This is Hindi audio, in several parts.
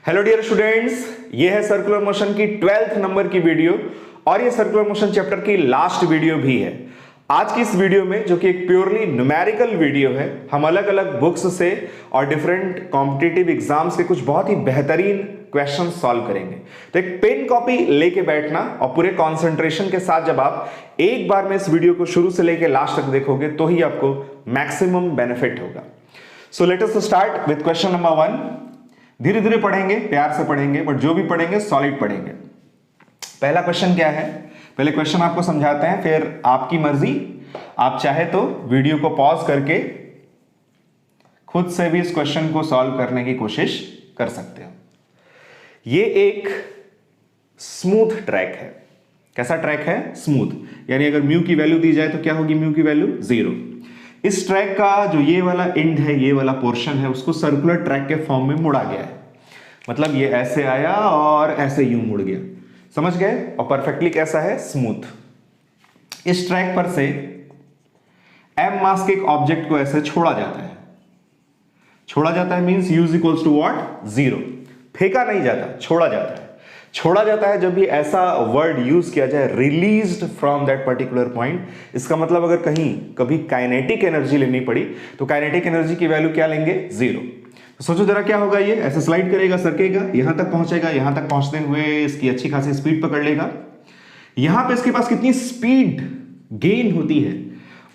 हेलो डियर स्टूडेंट्स, ये है सर्कुलर मोशन की 12th नंबर की वीडियो और ये सर्कुलर मोशन चैप्टर की लास्ट वीडियो भी है। आज की इस वीडियो में, जो कि एक प्योरली न्यूमेरिकल वीडियो है, हम अलग अलग बुक्स से और डिफरेंट कॉम्पिटिटिव एग्जाम्स के कुछ बहुत ही बेहतरीन क्वेश्चन सॉल्व करेंगे। तो एक पेन कॉपी लेके बैठना और पूरे कॉन्सेंट्रेशन के साथ जब आप एक बार में इस वीडियो को शुरू से लेके लास्ट तक देखोगे तो ही आपको मैक्सिमम बेनिफिट होगा। So let us start with question number 1। धीरे धीरे पढ़ेंगे, प्यार से पढ़ेंगे, बट जो भी पढ़ेंगे सॉलिड पढ़ेंगे। पहला क्वेश्चन क्या है, पहले क्वेश्चन आपको समझाते हैं, फिर आपकी मर्जी, आप चाहे तो वीडियो को पॉज करके खुद से भी इस क्वेश्चन को सॉल्व करने की कोशिश कर सकते हो। ये एक स्मूथ ट्रैक है। कैसा ट्रैक है? स्मूथ, यानी अगर म्यू की वैल्यू दी जाए तो क्या होगी? म्यू की वैल्यू 0। इस ट्रैक का जो ये वाला एंड है, ये वाला पोर्शन है, उसको सर्कुलर ट्रैक के फॉर्म में मुड़ा गया है। मतलब ये ऐसे आया और ऐसे यूं मुड़ गया, समझ गए? और परफेक्टली कैसा है? स्मूथ। इस ट्रैक पर से m मास के एक ऑब्जेक्ट को ऐसे छोड़ा जाता है। छोड़ा जाता है means u equals to what? 0। फेंका नहीं जाता, छोड़ा जाता है। छोड़ा जाता है जब भी ऐसा वर्ड यूज किया जाए, released from that particular point. इसका मतलब अगर कहीं कभी काइनेटिक एनर्जी लेनी पड़ी तो काइनेटिक एनर्जी की वैल्यू क्या लेंगे? 0। तो सोचो जरा क्या होगा, ये ऐसे स्लाइड करेगा, सरकेगा, यहां तक पहुंचेगा, यहां तक पहुंचते हुए इसकी अच्छी खासी स्पीड पकड़ लेगा। यहां पे इसके पास कितनी स्पीड गेन होती है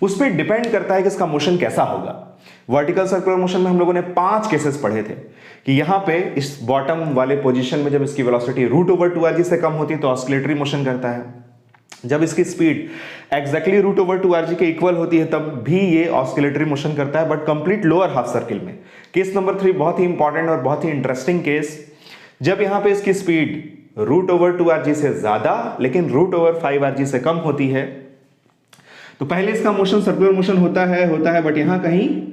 उस पर डिपेंड करता है कि इसका मोशन कैसा होगा। वर्टिकल सर्कुलर मोशन में हम लोगों ने 5 केसेस पढ़े थे कि यहां पे इस बॉटम वाले पोजीशन में जब इसकी वेलोसिटी √/2rg से कम होती है तो ऑस्किलेटरी मोशन करता है। जब इसकी स्पीड एग्जैक्टली √/2rg के इक्वल होती है तब भी ये ऑस्किलेटरी मोशन करता है, but complete lower half circle में। केस नंबर 3 बहुत ही इंपॉर्टेंट और बहुत ही इंटरेस्टिंग केस, जब यहां पे इसकी स्पीड √/2rg से ज्यादा लेकिन √/5rg से कम होती है तो पहले इसका मोशन सर्कुलर मोशन होता है, बट यहां कहीं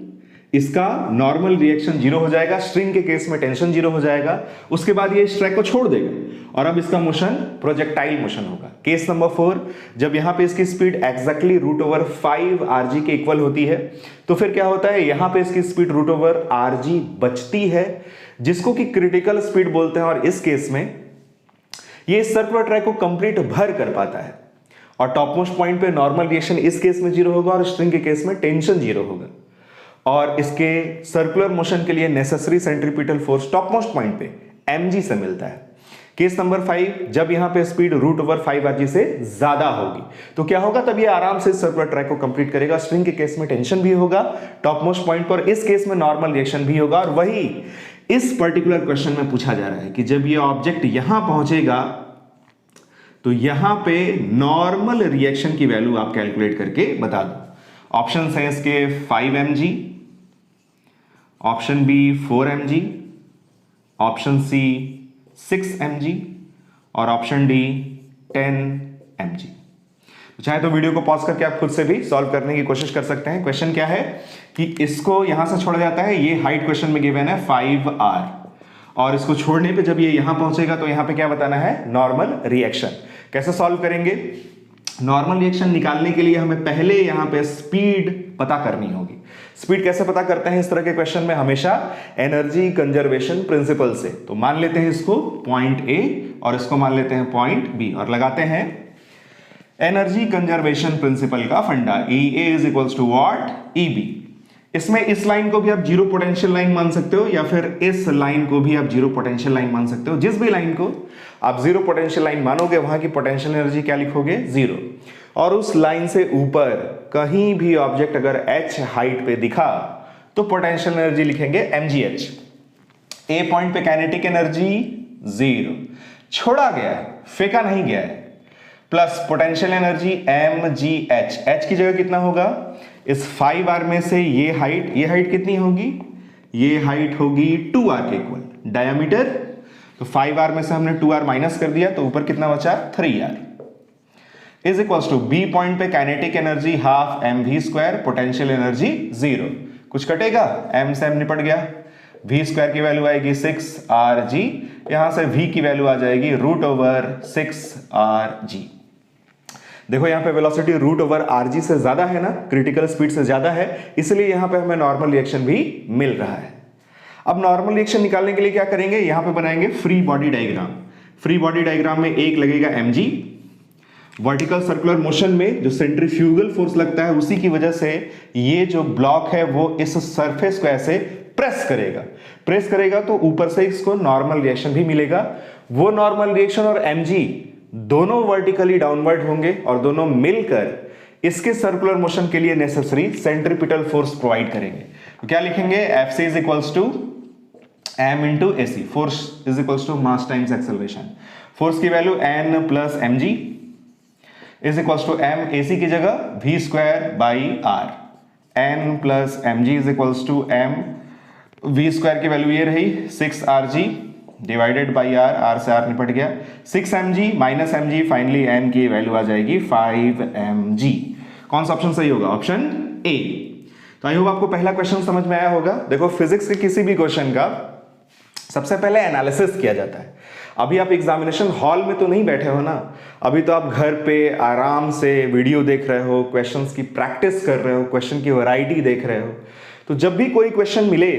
इसका नॉर्मल रिएक्शन 0 हो जाएगा। स्ट्रिंग के केस में टेंशन 0 हो जाएगा। उसके बाद ये इस ट्रैक को छोड़ देगा और अब इसका मोशन प्रोजेक्टाइल मोशन होगा। केस नंबर 4, जब यहां पे इसकी स्पीड एग्जैक्टली √/5rg के इक्वल होती है तो फिर क्या होता है, यहां पे इसकी स्पीड √/rg बचती है, जिसको कि क्रिटिकल स्पीड बोलते हैं। और इस केस में ये सर्कुलर ट्रैक को कंप्लीट भर कर पाता है और टॉप मोस्ट पॉइंट पे नॉर्मल रिएक्शन इस केस में 0 होगा और स्ट्रिंग के केस में टेंशन 0 होगा। और इसके सर्कुलर मोशन के लिए necessary centripetal force top most point पे mg से मिलता है। केस नंबर 5, जब यहां पे स्पीड √/5rg से ज्यादा होगी तो क्या होगा? तब ये आराम से सर्कुलर ट्रैक को कंप्लीट करेगा। स्ट्रिंग के केस में टेंशन भी होगा टॉप मोस्ट पॉइंट पर, इस केस में नॉर्मल रिएक्शन भी होगा। और वही इस पर्टिकुलर क्वेश्चन में पूछा जा रहा है कि जब ये ऑब्जेक्ट यहां पहुंचेगा तो यहां पे नॉर्मल रिएक्शन की वैल्यू आप कैलकुलेट करके बता दो। ऑप्शन है इसके 5 mg, option B 4 mg, option C 6 mg और ऑप्शन डी 10 mg। तो चाहे तो वीडियो को पॉज करके आप खुद से भी सॉल्व करने की कोशिश कर सकते हैं। क्वेश्चन क्या है कि इसको यहां से छोड़ा जाता है, ये हाइट क्वेश्चन में गिवन है 5r, और इसको छोड़ने पे जब ये यहां पहुंचेगा तो यहां पे क्या बताना है? Normal reaction. कैसे सॉल्व करेंगे? नॉर्मल रिएक्शन निकालने के लिए हमें पहले यहां पे स्पीड पता करनी होगी। स्पीड कैसे पता करते हैं इस तरह के क्वेश्चन में? हमेशा एनर्जी कंजर्वेशन प्रिंसिपल से। तो मान लेते हैं इसको पॉइंट A और इसको मान लेते हैं पॉइंट B और लगाते हैं एनर्जी कंजर्वेशन प्रिंसिपल का फंडा, EA is equals to what? EB। इसमें इस लाइन को भी आप जीरो पोटेंशियल लाइन मान सकते हो या फिर इस लाइन को भी आप जीरो पोटेंशियल लाइन मान सकते हो। जिस भी लाइन को आप जीरो पोटेंशियल लाइन मानोगे वहां की पोटेंशियल एनर्जी क्या लिखोगे? 0। और उस लाइन से ऊपर कहीं भी ऑब्जेक्ट अगर h हाइट पे दिखा तो पोटेंशियल एनर्जी लिखेंगे mgh। ए पॉइंट पे काइनेटिक एनर्जी 0, छोड़ा गया है, फेंका नहीं गया है, plus potential energy mgh। h की जगह कितना होगा? इस 5r में से ये हाइट कितनी होगी? ये हाइट होगी 2r के इक्वल। डायमीटर तो 5r में से हमने 2r माइनस कर दिया तो ऊपर कितना बचा? 3r is equals to B point पे kinetic energy half mv², potential energy 0। कुछ कटेगा, m से m निपट गया, v² की वैल्यू आएगी 6rg, यहां से v की वैल्यू आ जाएगी √/6rg। देखो यहां पे वेलोसिटी √/rg से ज्यादा है ना, क्रिटिकल स्पीड से ज्यादा है, इसलिए यहां पे हमें नॉर्मल रिएक्शन भी मिल रहा है। अब नॉर्मल रिएक्शन निकालने के लिए क्या करेंगे, यहां पे बनाएंगे free body diagram. Free body diagram में एक लगेगा mg, वर्टिकल सर्कुलर मोशन में जो सेंट्रीफ्यूगल फोर्स लगता है उसी की वजह से ये जो ब्लॉक है वो इस सरफेस को ऐसे प्रेस करेगा तो ऊपर से इसको नॉर्मल रिएक्शन भी मिलेगा। वो नॉर्मल रिएक्शन और mg दोनों वर्टिकली डाउनवर्ड होंगे और दोनों मिलकर इसके सर्कुलर मोशन के लिए नेसेसरी सेंट्रीपिटल फोर्स प्रोवाइड करेंगे। तो क्या लिखेंगे, Fc is equals to m into AC, force is equals to mass times acceleration. Force की value n plus mg is equals to m, AC की जगह v square by r, n plus mg is equals to m, v square की वैल्यू ये रही 6rg divided by r, r से r निपट गया, 6mg minus mg, finally n की वैल्यू आ जाएगी 5mg। कौन सा ऑप्शन सही होगा, ऑप्शन ए। तो आई होप आपको पहला क्वेश्चन समझ में आया होगा। देखो फिजिक्स के किसी भी क्वेश्चन का सबसे पहले एनालिसिस किया जाता है। अभी आप एग्जामिनेशन हॉल में तो नहीं बैठे हो ना, अभी तो आप घर पे आराम से वीडियो देख रहे हो, क्वेश्चंस की प्रैक्टिस कर रहे हो, क्वेश्चन की वैरायटी देख रहे हो। तो जब भी कोई क्वेश्चन मिले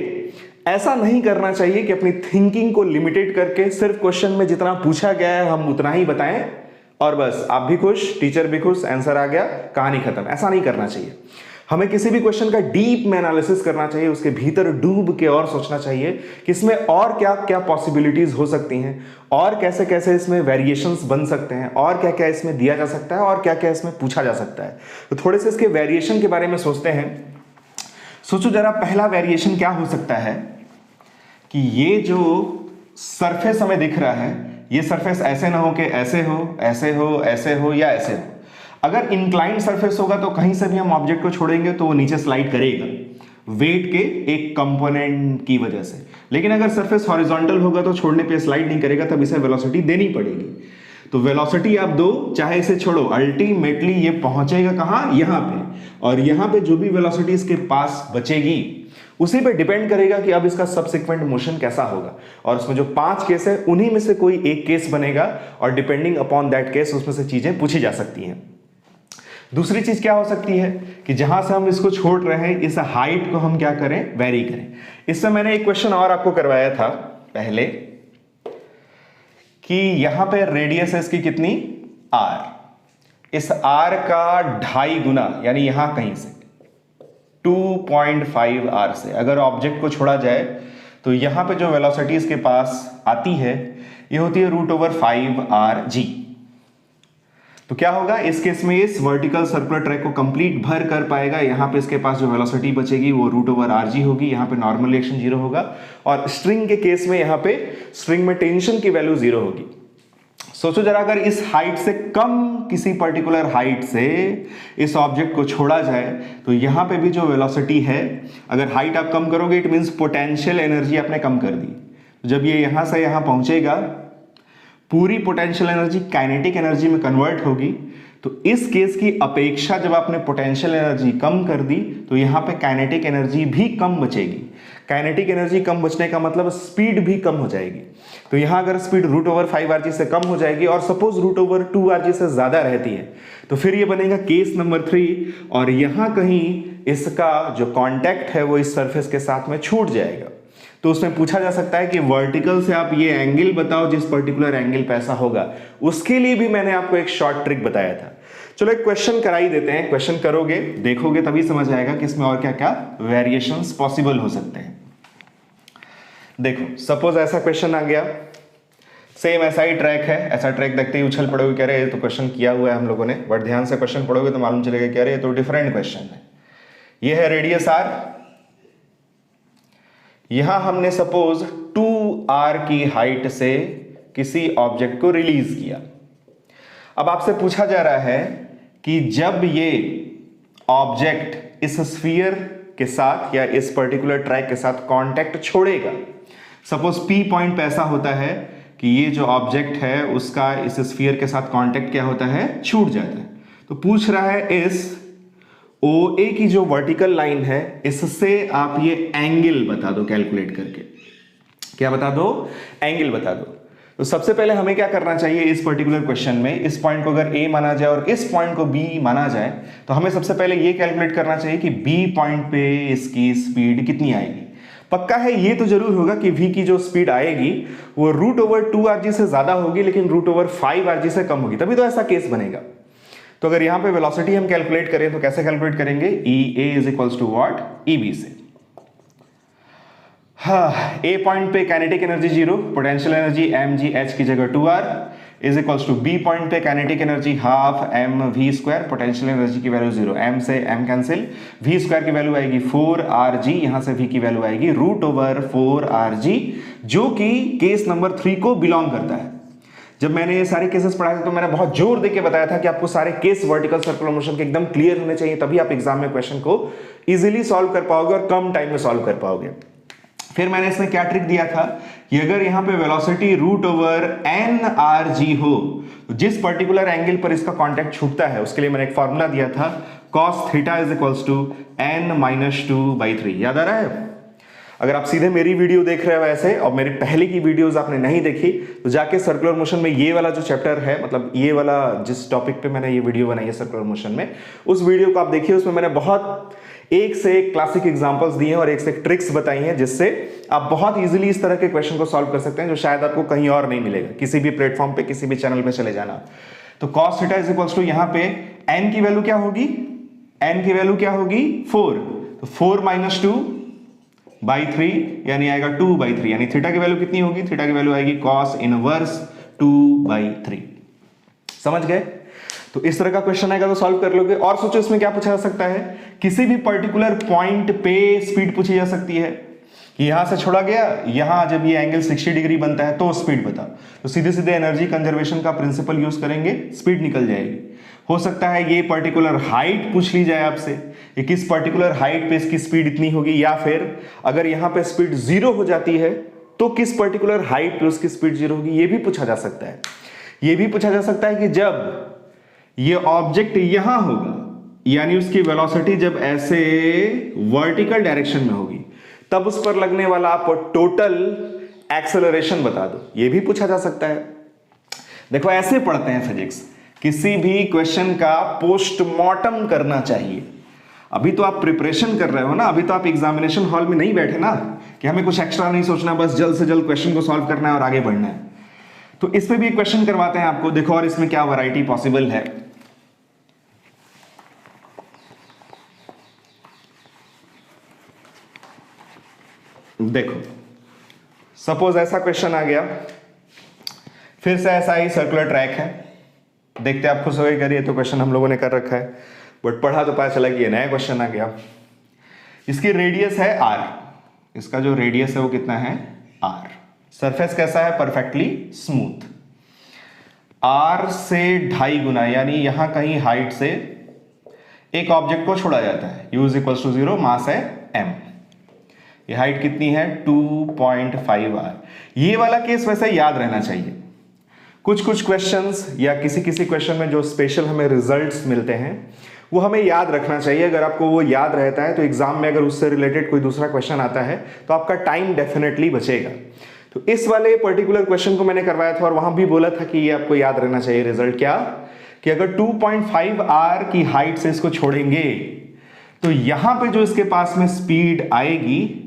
ऐसा नहीं करना चाहिए कि अपनी थिंकिंग को लिमिटेड करके सिर्फ क्वेश्चन में जितना पूछा गया है हम उतना ही बताएं और बस आप भी खुश, टीचर भी खुश, आंसर आ गया, कहानी खत्म। ऐसा नहीं करना चाहिए। हमें किसी भी क्वेश्चन का डीप में एनालिसिस करना चाहिए, उसके भीतर डूब के और सोचना चाहिए कि इसमें और क्या क्या पॉसिबिलिटीज हो सकती हैं और कैसे कैसे इसमें वेरिएशंस बन सकते हैं और क्या क्या इसमें दिया जा सकता है और क्या क्या इसमें पूछा जा सकता है। तो थोड़े से इसके वेरिएशन के बारे में सोचते हैं। सोचो जरा, पहला वेरिएशन क्या हो सकता है कि ये जो सरफेस हमें दिख रहा है, ये सरफेस ऐसे ना हो कि ऐसे हो, ऐसे हो, ऐसे हो या ऐसे हो। अगर इंक्लाइंड सरफेस होगा तो कहीं से भी हम ऑब्जेक्ट को छोड़ेंगे तो वो नीचे स्लाइड करेगा वेट के एक कंपोनेंट की वजह से। लेकिन अगर सरफेस हॉरिजॉन्टल होगा तो छोड़ने पे स्लाइड नहीं करेगा, तब इसे वेलोसिटी देनी पड़ेगी। तो वेलोसिटी आप दो चाहे इसे छोड़ो, अल्टीमेटली ये पहुंचेगा कहां, यहां पे। और यहां पे जो भी वेलोसिटी इसके पास बचेगी उसी पे डिपेंड करेगा कि अब इसका सबसिक्वेंट मोशन कैसा होगा। और उसमें जो 5 केस है उन्हीं में से कोई एक केस बनेगा और डिपेंडिंग अपॉन दैट केस उसमें से चीजें पूछी जा सकती हैं। दूसरी चीज क्या हो सकती है कि जहां से हम इसको छोड़ रहे हैं इस हाइट को हम क्या करें, वेरी करें। इससे मैंने एक क्वेश्चन और आपको करवाया था पहले कि यहां पे रेडियस है इसकी कितनी, r। इस r का 2.5 गुना यानी यहां कहीं से 2.5 r से अगर ऑब्जेक्ट को छोड़ा जाए तो यहां पे जो वेलोसिटी इसके पास आती है ये होती है √5rg। तो क्या होगा इस केस में, इस वर्टिकल सर्कुलर ट्रैक को कंप्लीट भर कर पाएगा। यहां पे इसके पास जो वेलोसिटी बचेगी वो √rg होगी। यहां पे नॉर्मल रिएक्शन 0 होगा और स्ट्रिंग के केस में यहां पे स्ट्रिंग में टेंशन की वैल्यू 0 होगी। सोचो जरा, अगर इस हाइट से कम किसी पर्टिकुलर हाइट से इस ऑब्जेक्ट को छोड़ा जाए तो यहां पे भी जो वेलोसिटी है, अगर हाइट आप कम करोगे इट मींस पोटेंशियल एनर्जी आपने कम कर दी। जब ये यहां से यहां पहुंचेगा पूरी पोटेंशियल एनर्जी काइनेटिक एनर्जी में कन्वर्ट होगी। तो इस केस की अपेक्षा जब आपने पोटेंशियल एनर्जी कम कर दी तो यहां पे काइनेटिक एनर्जी भी कम बचेगी। काइनेटिक एनर्जी कम बचने का मतलब स्पीड भी कम हो जाएगी। तो यहां अगर स्पीड √5rg से कम हो जाएगी और सपोज √2rg से ज्यादा रहती है तो फिर ये बनेगा केस नंबर 3 और यहां कहीं इसका जो कांटेक्ट है वो इस सरफेस के साथ में छूट जाएगा। तो उसमें पूछा जा सकता है कि वर्टिकल से आप ये एंगल बताओ जिस पर्टिकुलर एंगल पे ऐसा होगा। उसके लिए भी मैंने आपको एक शॉर्ट ट्रिक बताया था। चलो एक क्वेश्चन कराई देते हैं। क्वेश्चन करोगे, देखोगे तभी समझ आएगा कि इसमें और क्या क्या वेरिएशंस पॉसिबल हो सकते हैं। देखो सपोज ऐसा क्वेश्चन आ गया, सेम ऐसा ही ट्रैक है। ऐसा ट्रैक देखते ही उछल पड़ोगे, कह रहे तो क्वेश्चन किया हुआ है हम लोगों ने, बट ध्यान से क्वेश्चन पढ़ोगे तो मालूम चलेगा कह रहे तो डिफरेंट क्वेश्चन है। ये है रेडियस r, यहां हमने सपोज 2r की हाइट से किसी ऑब्जेक्ट को रिलीज किया। अब आपसे पूछा जा रहा है कि जब ये ऑब्जेक्ट इस स्फीयर के साथ या इस पर्टिकुलर ट्रैक के साथ कांटेक्ट छोड़ेगा, सपोज P पॉइंट पे ऐसा होता है कि ये जो ऑब्जेक्ट है उसका इस स्फीयर के साथ कांटेक्ट क्या होता है, छूट जाता है। तो पूछ रहा है इस OA की जो वर्टिकल लाइन है इससे आप ये एंगल बता दो कैलकुलेट करके। क्या बता दो, एंगल बता दो। तो सबसे पहले हमें क्या करना चाहिए इस पर्टिकुलर क्वेश्चन में, इस पॉइंट को अगर A माना जाए और इस पॉइंट को B माना जाए तो हमें सबसे पहले ये कैलकुलेट करना चाहिए कि B पॉइंट पे इसकी स्पीड कितनी आएगी। पक्का है ये तो जरूर होगा कि v की जो स्पीड आएगी वो √2rg से ज्यादा होगी लेकिन √5rg से कम होगी, तभी तो ऐसा केस बनेगा। तो अगर यहां पे वेलोसिटी हम कैलकुलेट करें तो कैसे कैलकुलेट करेंगे, EA is equals to what, EB से। हाँ, ए पॉइंट पे kinetic energy 0, potential energy mgh की जगह 2r is equals to B point पे kinetic energy half mv², potential energy की वैल्यू 0, m से m कैंसिल, v² की वैल्यू आएगी 4rg, यहां से v की वैल्यू आएगी √4rg, जो कि केस नंबर 3 को बिलोंग करता है। जब मैंने ये सारे केसेस पढ़ाए थे तो मैंने बहुत जोर देके बताया था कि आपको सारे केस वर्टिकल सर्कुलर मोशन के एकदम क्लियर होने चाहिए, तभी आप एग्जाम में क्वेश्चन को इजीली सॉल्व कर पाओगे और कम टाइम में सॉल्व कर पाओगे। फिर मैंने इसमें क्या ट्रिक दिया था कि अगर यहां पे वेलोसिटी √nrg हो तो जिस पर्टिकुलर एंगल पर इसका कांटेक्ट छूटता है उसके लिए मैंने एक फॉर्मूला दिया था cos θ is equals to n-2/3। याद आ रहा है? अगर आप सीधे मेरी वीडियो देख रहे हो ऐसे और मेरी पहले की वीडियोस आपने नहीं देखी तो जाके सर्कुलर मोशन में ये वाला जो चैप्टर है, मतलब ये वाला जिस टॉपिक पे मैंने ये वीडियो बनाई है सर्कुलर मोशन में, उस वीडियो को आप देखिए। उसमें मैंने बहुत एक से एक क्लासिक एग्जांपल्स दिए हैं और एक से एक ट्रिक्स बताई हैं जिससे आप बहुत इजीली इस तरह के क्वेश्चन को सॉल्व कर सकते हैं जो शायद आपको कहीं और नहीं मिलेगा, किसी भी प्लेटफॉर्म पे, किसी भी चैनल पे चले जाना। तो cos θ इज इक्वल्स टू यहां पे n की वैल्यू क्या होगी, n की वैल्यू क्या होगी 4, तो 4 - 2/3 यानी आएगा 2/3, यानी थीटा की वैल्यू कितनी होगी, थीटा की वैल्यू आएगी cos इनवर्स 2/3। समझ गए? तो इस तरह का क्वेश्चन आएगा तो सॉल्व कर लोगे। और सोचो इसमें क्या पूछा जा सकता है, किसी भी पर्टिकुलर पॉइंट पे स्पीड पूछी जा सकती है कि यहां से छोड़ा गया, यहां जब ये एंगल 60 डिग्री बनता है तो स्पीड बता, तो सीधे सीधे एनर्जी कंजर्वेशन का प्रिंसिपल यूज करेंगे, स्पीड निकल जाएगी। हो सकता है ये पर्टिकुलर हाइट पूछ ली जाए आपसे, ये किस पर्टिकुलर हाइट पे इसकी स्पीड इतनी होगी, या फिर अगर यहां पे स्पीड 0 हो जाती है तो किस पर्टिकुलर हाइट पे उसकी स्पीड 0 होगी, ये भी पूछा जा सकता है। ये भी पूछा जा सकता है कि जब ये ऑब्जेक्ट यहां होगा, यानी उसकी वेलोसिटी जब ऐसे वर्टिकल डायरेक्शन में होगी, तब उस पर लगने वाला आप टोटल एक्सेलरेशन बता दो, ये भी पूछा जा सकता है। देखो ऐसे पढ़ते हैं फिजिक्स, किसी भी क्वेश्चन का पोस्टमार्टम करना चाहिए। अभी तो आप प्रिपरेशन कर रहे हो ना, अभी तो आप एग्जामिनेशन हॉल में नहीं बैठे ना कि हमें कुछ एक्स्ट्रा नहीं सोचना, बस जल्द से जल्द क्वेश्चन को सॉल्व करना है और आगे बढ़ना है। तो इस पे भी एक क्वेश्चन करवाते हैं आपको, देखो और इसमें क्या वैरायटी पॉसिबल है। देखो सपोज ऐसा क्वेश्चन आ गया, फिर से ऐसा ही सर्कुलर ट्रैक है, देखते आप खुश हो गए, करिए तो क्वेश्चन हम लोगों ने कर रखा है बट पढ़ा तो पता चला कि ये नया क्वेश्चन आ गया। इसकी रेडियस है r, इसका जो रेडियस है वो कितना है r, सरफेस कैसा है परफेक्टली स्मूथ, r से 2.5 गुना यानी यहां कहीं हाइट से एक ऑब्जेक्ट को छोड़ा जाता है, u = 0, मास है m, ये हाइट कितनी है 2.5r। ये वाला केस वैसे याद रहना चाहिए। कुछ कुछ क्वेश्चंस या किसी किसी क्वेश्चन में जो स्पेशल हमें रिजल्ट्स मिलते हैं वो हमें याद रखना चाहिए। अगर आपको वो याद रहता है तो एग्जाम में अगर उससे रिलेटेड कोई दूसरा क्वेश्चन आता है तो आपका टाइम डेफिनेटली बचेगा। तो इस वाले पर्टिकुलर क्वेश्चन को मैंने करवाया था और वहां भी बोला था कि ये आपको याद रहना चाहिए। रिजल्ट क्या कि अगर 2.5r की हाइट से इसको छोड़ेंगे तो यहां पे जो इसके पास में स्पीड आएगी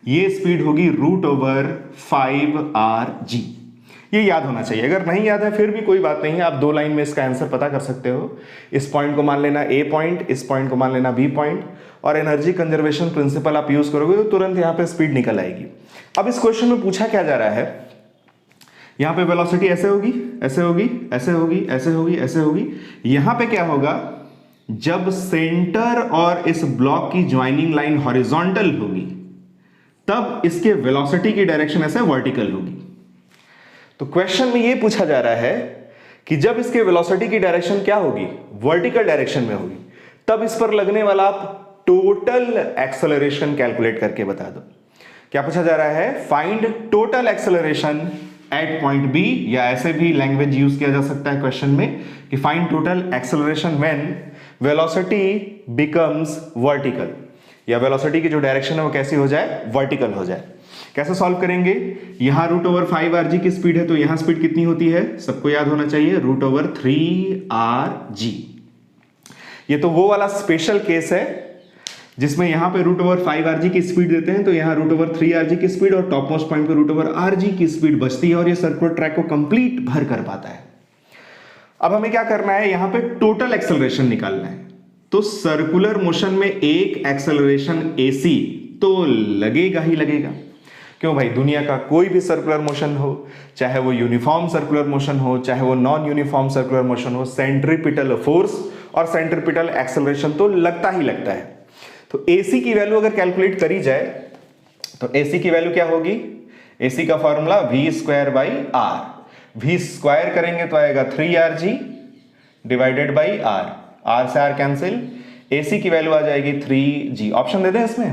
ये स्पीड होगी √5rg। ये याद होना चाहिए। अगर नहीं याद है फिर भी कोई बात नहीं है, आप 2 लाइन में इसका आंसर पता कर सकते हो। इस पॉइंट को मान लेना A पॉइंट, इस पॉइंट को मान लेना B पॉइंट, और एनर्जी कंजर्वेशन प्रिंसिपल आप यूज करोगे तो तुरंत यहां पे स्पीड निकल आएगी। अब इस क्वेश्चन में पूछा क्या जा रहा है, यहां पे वेलोसिटी ऐसे होगी, ऐसे होगी, ऐसे होगी, ऐसे होगी, ऐसे होगी। यहां पे क्या होगा, जब सेंटर और इस ब्लॉक की ज्वाइनिंग लाइन हॉरिजॉन्टल होगी तब इसके वेलोसिटी की डायरेक्शन ऐसे वर्टिकल होगी। तो क्वेश्चन में यह पूछा जा रहा है कि जब इसके वेलोसिटी की डायरेक्शन क्या होगी, वर्टिकल डायरेक्शन में होगी, तब इस पर लगने वाला आप टोटल एक्सेलरेशन कैलकुलेट करके बता दो। क्या पूछा जा रहा है, find total acceleration at point B, या ऐसे भी लैंग्वेज यूज किया जा सकता है क्वेश्चन में कि find total acceleration when velocity becomes vertical, या वेलोसिटी की जो डायरेक्शन है वो कैसी हो जाए, वर्टिकल हो जाए। कैसे सॉल्व करेंगे, यहां √5rg की स्पीड है तो यहां स्पीड कितनी होती है, सबको याद होना चाहिए, √3rg। ये तो वो वाला स्पेशल केस है जिसमें यहाँ पे √5rg की स्पीड देते हैं, तो यहाँ √3rg की स्पीड और टॉप मोस्ट पॉइंट पे √rg की स्पीड बचती है और ये सर्कुलर ट्रैक को कंप्लीट भर कर पाता है। अब हमें क्या करना है, यहाँ पे टोटल एक्सेलरेशन निकालना है। तो सर्कुलर मोशन में एक एक्सेलरेशन AC तो लगेगा ही लगेगा। क्यों भाई, दुनिया का कोई भी सर्कुलर मोशन हो, चाहे वो यूनिफॉर्म सर्कुलर मोशन हो, चाहे वो नॉन यूनिफॉर्म सर्कुलर मोशन हो, सेंट्रीपिटल फोर्स और सेंट्रीपिटल एक्सेलरेशन तो लगता ही लगता है। तो AC की वैल्यू अगर कैलकुलेट करी जाए तो AC की वैल्यू क्या होगी, AC का फॉर्मूला v²/r। v स्क्वायर करेंगे तो आएगा 3rg डिवाइडेड बाई r से r कैंसिल, AC की वैल्यू आ जाएगी 3g। ऑप्शन दे दें इसमें,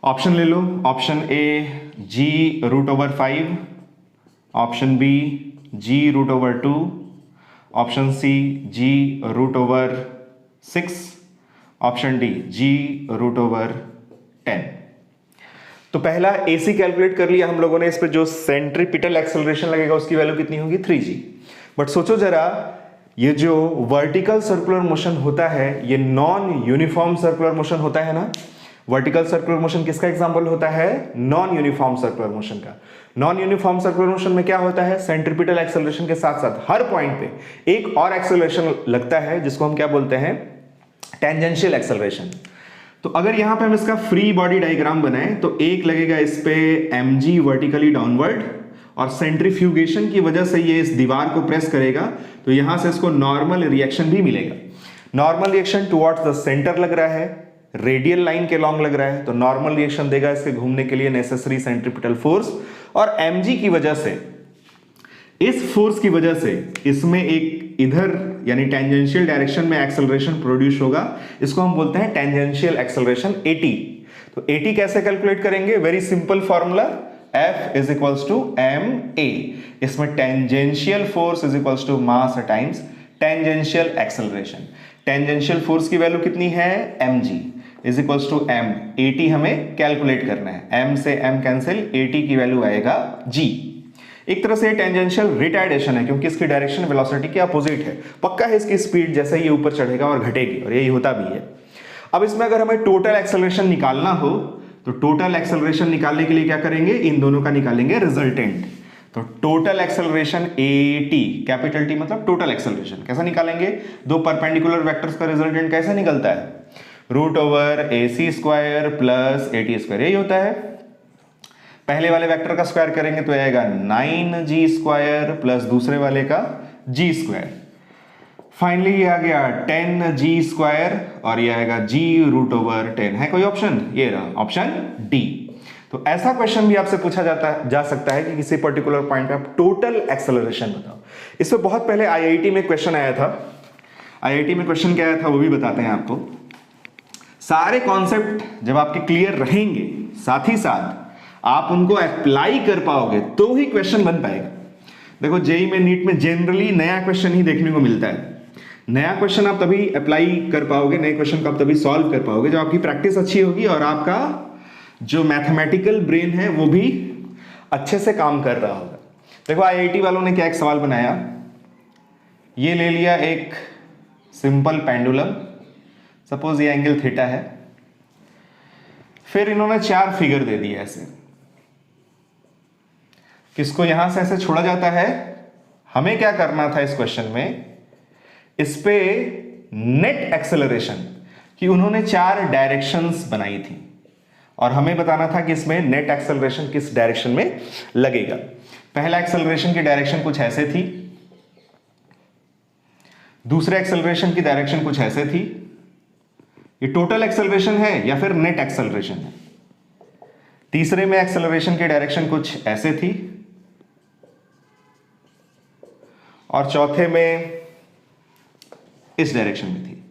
ऑप्शन ले लो। Option A g√5, option B g√2, option C g√6, option D g√10। तो पहला AC कैलकुलेट कर लिया हम लोगों ने, इस पे जो सेंट्रीपिटल एक्सेलरेशन लगेगा उसकी वैल्यू कितनी होगी, 3g। बट सोचो जरा, ये जो वर्टिकल सर्कुलर मोशन होता है ये नॉन यूनिफॉर्म सर्कुलर मोशन होता है ना। वर्टिकल सर्कुलर मोशन किसका एग्जांपल होता है, नॉन यूनिफॉर्म सर्कुलर मोशन का। नॉन यूनिफॉर्म सर्कुलर मोशन में क्या होता है, सेंट्रीपिटल एक्सेलरेशन के साथ साथ हर पॉइंट पे एक और एक्सेलरेशन लगता है जिसको हम क्या बोलते हैं, टेंजेंशियल एक्सेलरेशन। तो अगर यहां पे हम इसका फ्री बॉडी डायग्राम बनाएं तो एक लगेगा इस पे mg वर्टिकली डाउनवर्ड, और सेंट्रीफ्यूगेशन की वजह से ये इस दीवार को प्रेस करेगा तो यहां से इसको नॉर्मल रिएक्शन भी मिलेगा। Normal reaction towards the centre लग रहा है, रेडियल लाइन के लॉन्ग लग रहा है, तो नॉर्मल रिएक्शन देगा इसके घूमने के लिए नेसेसरी सेंट्रीपिटल फोर्स। और mg की वजह से, इस फोर्स की वजह से इसमें एक इधर यानी टेंजेंशियल डायरेक्शन में एक्सेलरेशन प्रोड्यूस होगा, इसको हम बोलते हैं टेंजेंशियल एक्सेलरेशन AT। तो AT कैसे कैलकुलेट करेंगे, very simple formula, F is equals to ma। इसमें tangential force is equals to mass times tangential acceleration. Tangential force की वैल्यू कितनी है, mg is equals to m। AT हमें कैलकुलेट करना है, m से m कैंसिल, AT की वैल्यू आएगा g। एक तरह से टेंजेंशियल रिटार्डेशन है क्योंकि इसकी डायरेक्शन वेलोसिटी के अपोजिट है। पक्का है इसकी स्पीड जैसे ही ऊपर चढ़ेगा और घटेगी, और यही होता भी है। अब इसमें अगर हमें टोटल एक्सेलरेशन निकालना हो तो टोटल एक्सेलरेशन निकालने के लिए क्या करेंगे, इन दोनों का निकालेंगे रिजल्टेंट। तो total acceleration AT, capital T मतलब टोटल एक्सेलरेशन, कैसा निकालेंगे, दो परपेंडिकुलर वेक्टर्स का रिजल्टेंट कैसे निकलता है, √AC² प्लस AT², यही होता है। पहले वाले वेक्टर का स्क्वायर करेंगे तो आएगा 9g² प्लस दूसरे वाले का g²। फाइनली ये आ गया 10g² और ये आएगा g√10। है कोई ऑप्शन, ये रहा ऑप्शन D। तो ऐसा क्वेश्चन भी आपसे पूछा जा सकता है कि किसी पर्टिकुलर पॉइंट पे आप टोटल एक्सेलरेशन बताओ। इससे बहुत पहले IIT में क्वेश्चन आया था। IIT में क्वेश्चन क्या आया था वो भी बताते हैं आपको। सारे कॉन्सेप्ट जब आपके क्लियर रहेंगे, साथ ही साथ आप उनको अप्लाई कर पाओगे तो ही क्वेश्चन बन पाएगा। देखो जेईई में, नीट में जनरली नया क्वेश्चन ही देखने को मिलता है। नया क्वेश्चन आप तभी अप्लाई कर पाओगे, नए क्वेश्चन को आप तभी सॉल्व कर पाओगे जब आपकी प्रैक्टिस अच्छी होगी और आपका जो मैथमेटिकल ब्रेन है वो भी अच्छे से काम कर रहा होगा। देखो IIT वालों ने क्या एक सवाल बनाया, ये ले लिया एक सिंपल पेंडुलम, सपोज ये एंगल थीटा है, फिर इन्होंने 4 फिगर दे दिए ऐसे, किसको यहां से ऐसे छोड़ा जाता है। हमें क्या करना था इस क्वेश्चन में, इस पे नेट एक्सेलरेशन कि उन्होंने 4 डायरेक्शंस बनाई थी और हमें बताना था कि इसमें नेट एक्सेलरेशन किस डायरेक्शन में लगेगा। पहला एक्सेलरेशन की डायरेक्शन कुछ ऐसे थी, दूसरे एक्सेलरेशन की डायरेक्शन कुछ ऐसे थी। ये टोटल एक्सेलरेशन है या फिर नेट एक्सेलरेशन है। तीसरे में एक्सेलरेशन की डायरेक्शन कुछ ऐसे थी और चौथे में इस डायरेक्शन में थी।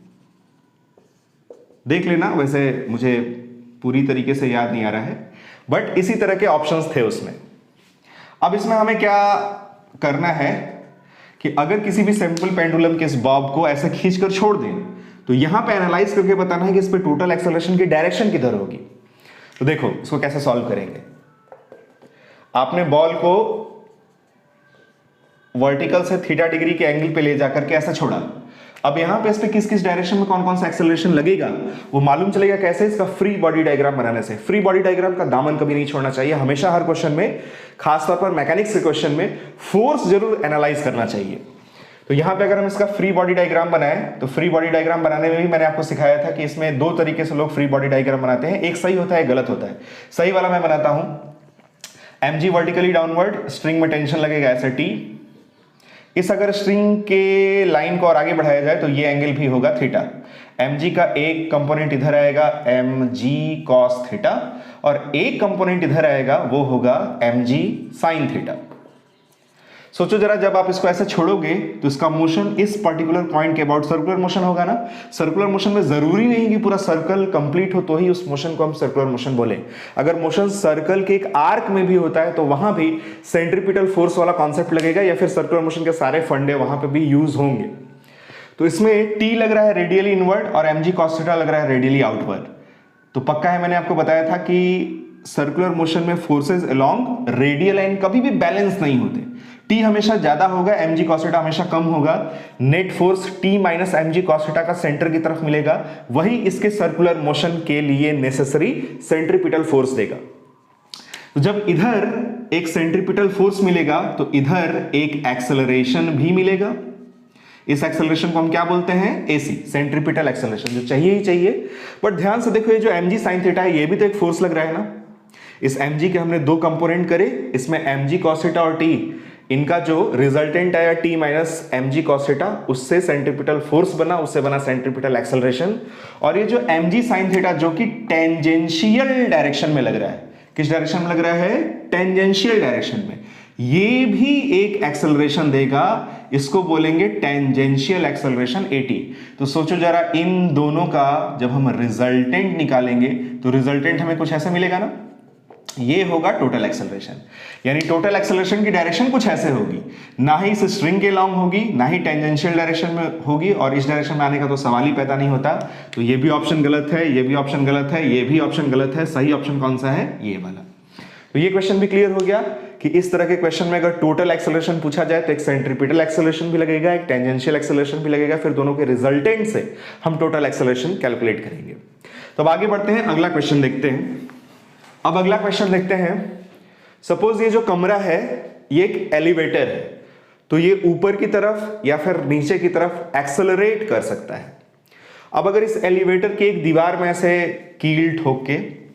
देख लेना, वैसे मुझे पूरी तरीके से याद नहीं आ रहा है, बट इसी तरह के ऑप्शंस थे उसमें। अब इसमें हमें क्या करना है कि अगर किसी भी सिंपल पेंडुलम के इस बॉब को ऐसे खींचकर छोड़ दें तो यहां पे एनालाइज करके बताना है कि इस पे टोटल एक्सेलरेशन की डायरेक्शन किधर होगी। तो देखो इसको कैसे सॉल्व करेंगे। आपने बॉल को वर्टिकल से थीटा डिग्री के एंगल पे ले जाकर के ऐसा छोड़ा। अब यहां पे इस पे किस किस डायरेक्शन में कौन कौन सा एक्सेलरेशन लगेगा वो मालूम चलेगा कैसे, इसका फ्री बॉडी डायग्राम बनाने से। फ्री बॉडी डायग्राम का दामन कभी नहीं छोड़ना चाहिए, हमेशा हर क्वेश्चन में, खासतौर पर मैकेनिक्स के क्वेश्चन में फोर्स जरूर एनालाइज करना चाहिए। तो यहां पे अगर हम इसका फ्री बॉडी डायग्राम बनाएं तो फ्री बॉडी डायग्राम बनाने में भी मैंने आपको सिखाया था कि इसमें दो तरीके से लोग फ्री बॉडी डायग्राम बनाते हैं, एक सही होता है, गलत होता है। सही वाला मैं बनाता हूं, mg वर्टिकली डाउनवर्ड, स्ट्रिंग में टेंशन लगेगा ऐसे t, इस अगर स्ट्रिंग के लाइन को और आगे बढ़ाया जाए तो ये एंगल भी होगा थीटा। mg का एक कंपोनेंट इधर आएगा mg cos थीटा और एक कंपोनेंट इधर आएगा वो होगा mg sin थीटा। सोचो जरा, जब आप इसको ऐसे छोड़ोगे तो इसका मोशन इस पर्टिकुलर पॉइंट के अबाउट सर्कुलर मोशन होगा ना। सर्कुलर मोशन में जरूरी नहीं कि पूरा सर्कल कंप्लीट हो तो ही उस मोशन को हम सर्कुलर मोशन बोले। अगर मोशन सर्कल के एक आर्क में भी होता है तो वहां भी सेंट्रीपिटल फोर्स वाला कॉन्सेप्ट लगेगा या फिर सर्कुलर मोशन के सारे फंडे वहां पे भी यूज होंगे। तो इसमें t लग रहा है रेडियली इनवर्ड और mg cos थीटा लग रहा है रेडियली आउटवर्ड। तो पक्का है, मैंने आपको बताया था कि सर्कुलर मोशन में फोर्सेस अलोंग रेडियल लाइन कभी भी बैलेंस नहीं होते। t हमेशा ज्यादा होगा, mg cos थीटा हमेशा कम होगा। Net force t minus mg cos theta का सेंटर की तरफ मिलेगा, वही इसके सर्कुलर मोशन के लिए नेसेसरी सेंट्रीपिटल फोर्स देगा। तो जब इधर एक सेंट्रीपिटल फोर्स मिलेगा तो इधर एक एक्सेलरेशन भी मिलेगा। इस एक्सेलरेशन को हम क्या बोलते हैं, AC, सेंट्रीपिटल एक्सेलरेशन, जो चाहिए ही चाहिए। बट ध्यान से देखो, ये जो mg sin थीटा है ये भी तो एक फोर्स लग रहा है ना। इस mg के हमने दो कंपोनेंट करे, इसमें mg cos थीटा और t, इनका जो रिजल्टेंट आया t minus mg cos theta, उससे सेंट्रीपिटल फोर्स बना, उससे बना सेंट्रीपिटल एक्सेलरेशन। और ये जो mg sin थीटा जो कि टेंजेंशियल डायरेक्शन में लग रहा है, किस डायरेक्शन में लग रहा है, टेंजेंशियल डायरेक्शन में, ये भी एक एक्सेलरेशन देगा, इसको बोलेंगे टेंजेंशियल एक्सेलरेशन AT। तो सोचो जरा, इन दोनों का जब हम रिजल्टेंट निकालेंगे तो रिजल्टेंट हमें कुछ ऐसे मिलेगा ना, ये होगा टोटल एक्सेलरेशन। यानी टोटल एक्सेलरेशन की डायरेक्शन कुछ ऐसे होगी, ना ही इस स्ट्रिंग के लॉन्ग होगी, ना ही टेंजेंशियल डायरेक्शन में होगी, और इस डायरेक्शन में आने का तो सवाल ही पैदा नहीं होता। तो ये भी ऑप्शन गलत है, ये भी ऑप्शन गलत है, ये भी ऑप्शन गलत है। सही ऑप्शन कौन सा है, ये वाला। तो ये क्वेश्चन भी क्लियर हो गया कि इस तरह के क्वेश्चन में अगर टोटल एक्सेलरेशन पूछा जाए तो एक सेंट्रीपिटल एक्सेलरेशन भी लगेगा, एक टेंजेंशियल एक्सेलरेशन भी लगेगा, फिर दोनों के रिजल्टेंट से हम टोटल एक्सेलरेशन कैलकुलेट करेंगे। तो अब आगे बढ़ते हैं, अगला क्वेश्चन देखते हैं। अब अगला क्वेश्चन देखते हैं, सपोज ये जो कमरा है ये एक एलिवेटर है, तो ये ऊपर की तरफ या फिर नीचे की तरफ एक्सेलरेट कर सकता है। अब अगर इस एलिवेटर की एक दीवार में ऐसे कील ठोक के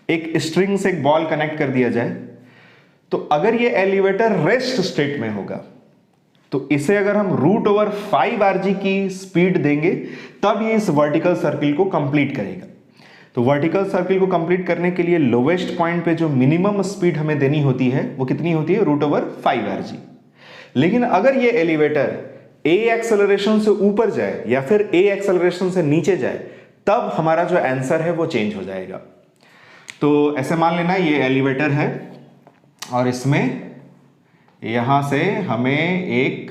एक स्ट्रिंग से एक बॉल कनेक्ट कर दिया जाए, तो अगर ये एलिवेटर रेस्ट स्टेट में होगा तो इसे अगर हम √5rg की स्पीड देंगे तब ये इस वर्टिकल सर्किल को कंप्लीट करेगा। तो वर्टिकल सर्किल को कंप्लीट करने के लिए लोवेस्ट पॉइंट पे जो मिनिमम स्पीड हमें देनी होती है वो कितनी होती है, √5rg। लेकिन अगर ये एलिवेटर a एक्सेलरेशन से ऊपर जाए या फिर a एक्सेलरेशन से नीचे जाए, तब हमारा जो आंसर है वो चेंज हो जाएगा। तो ऐसे मान लेना ये एलिवेटर है और इसमें यहां से हमें एक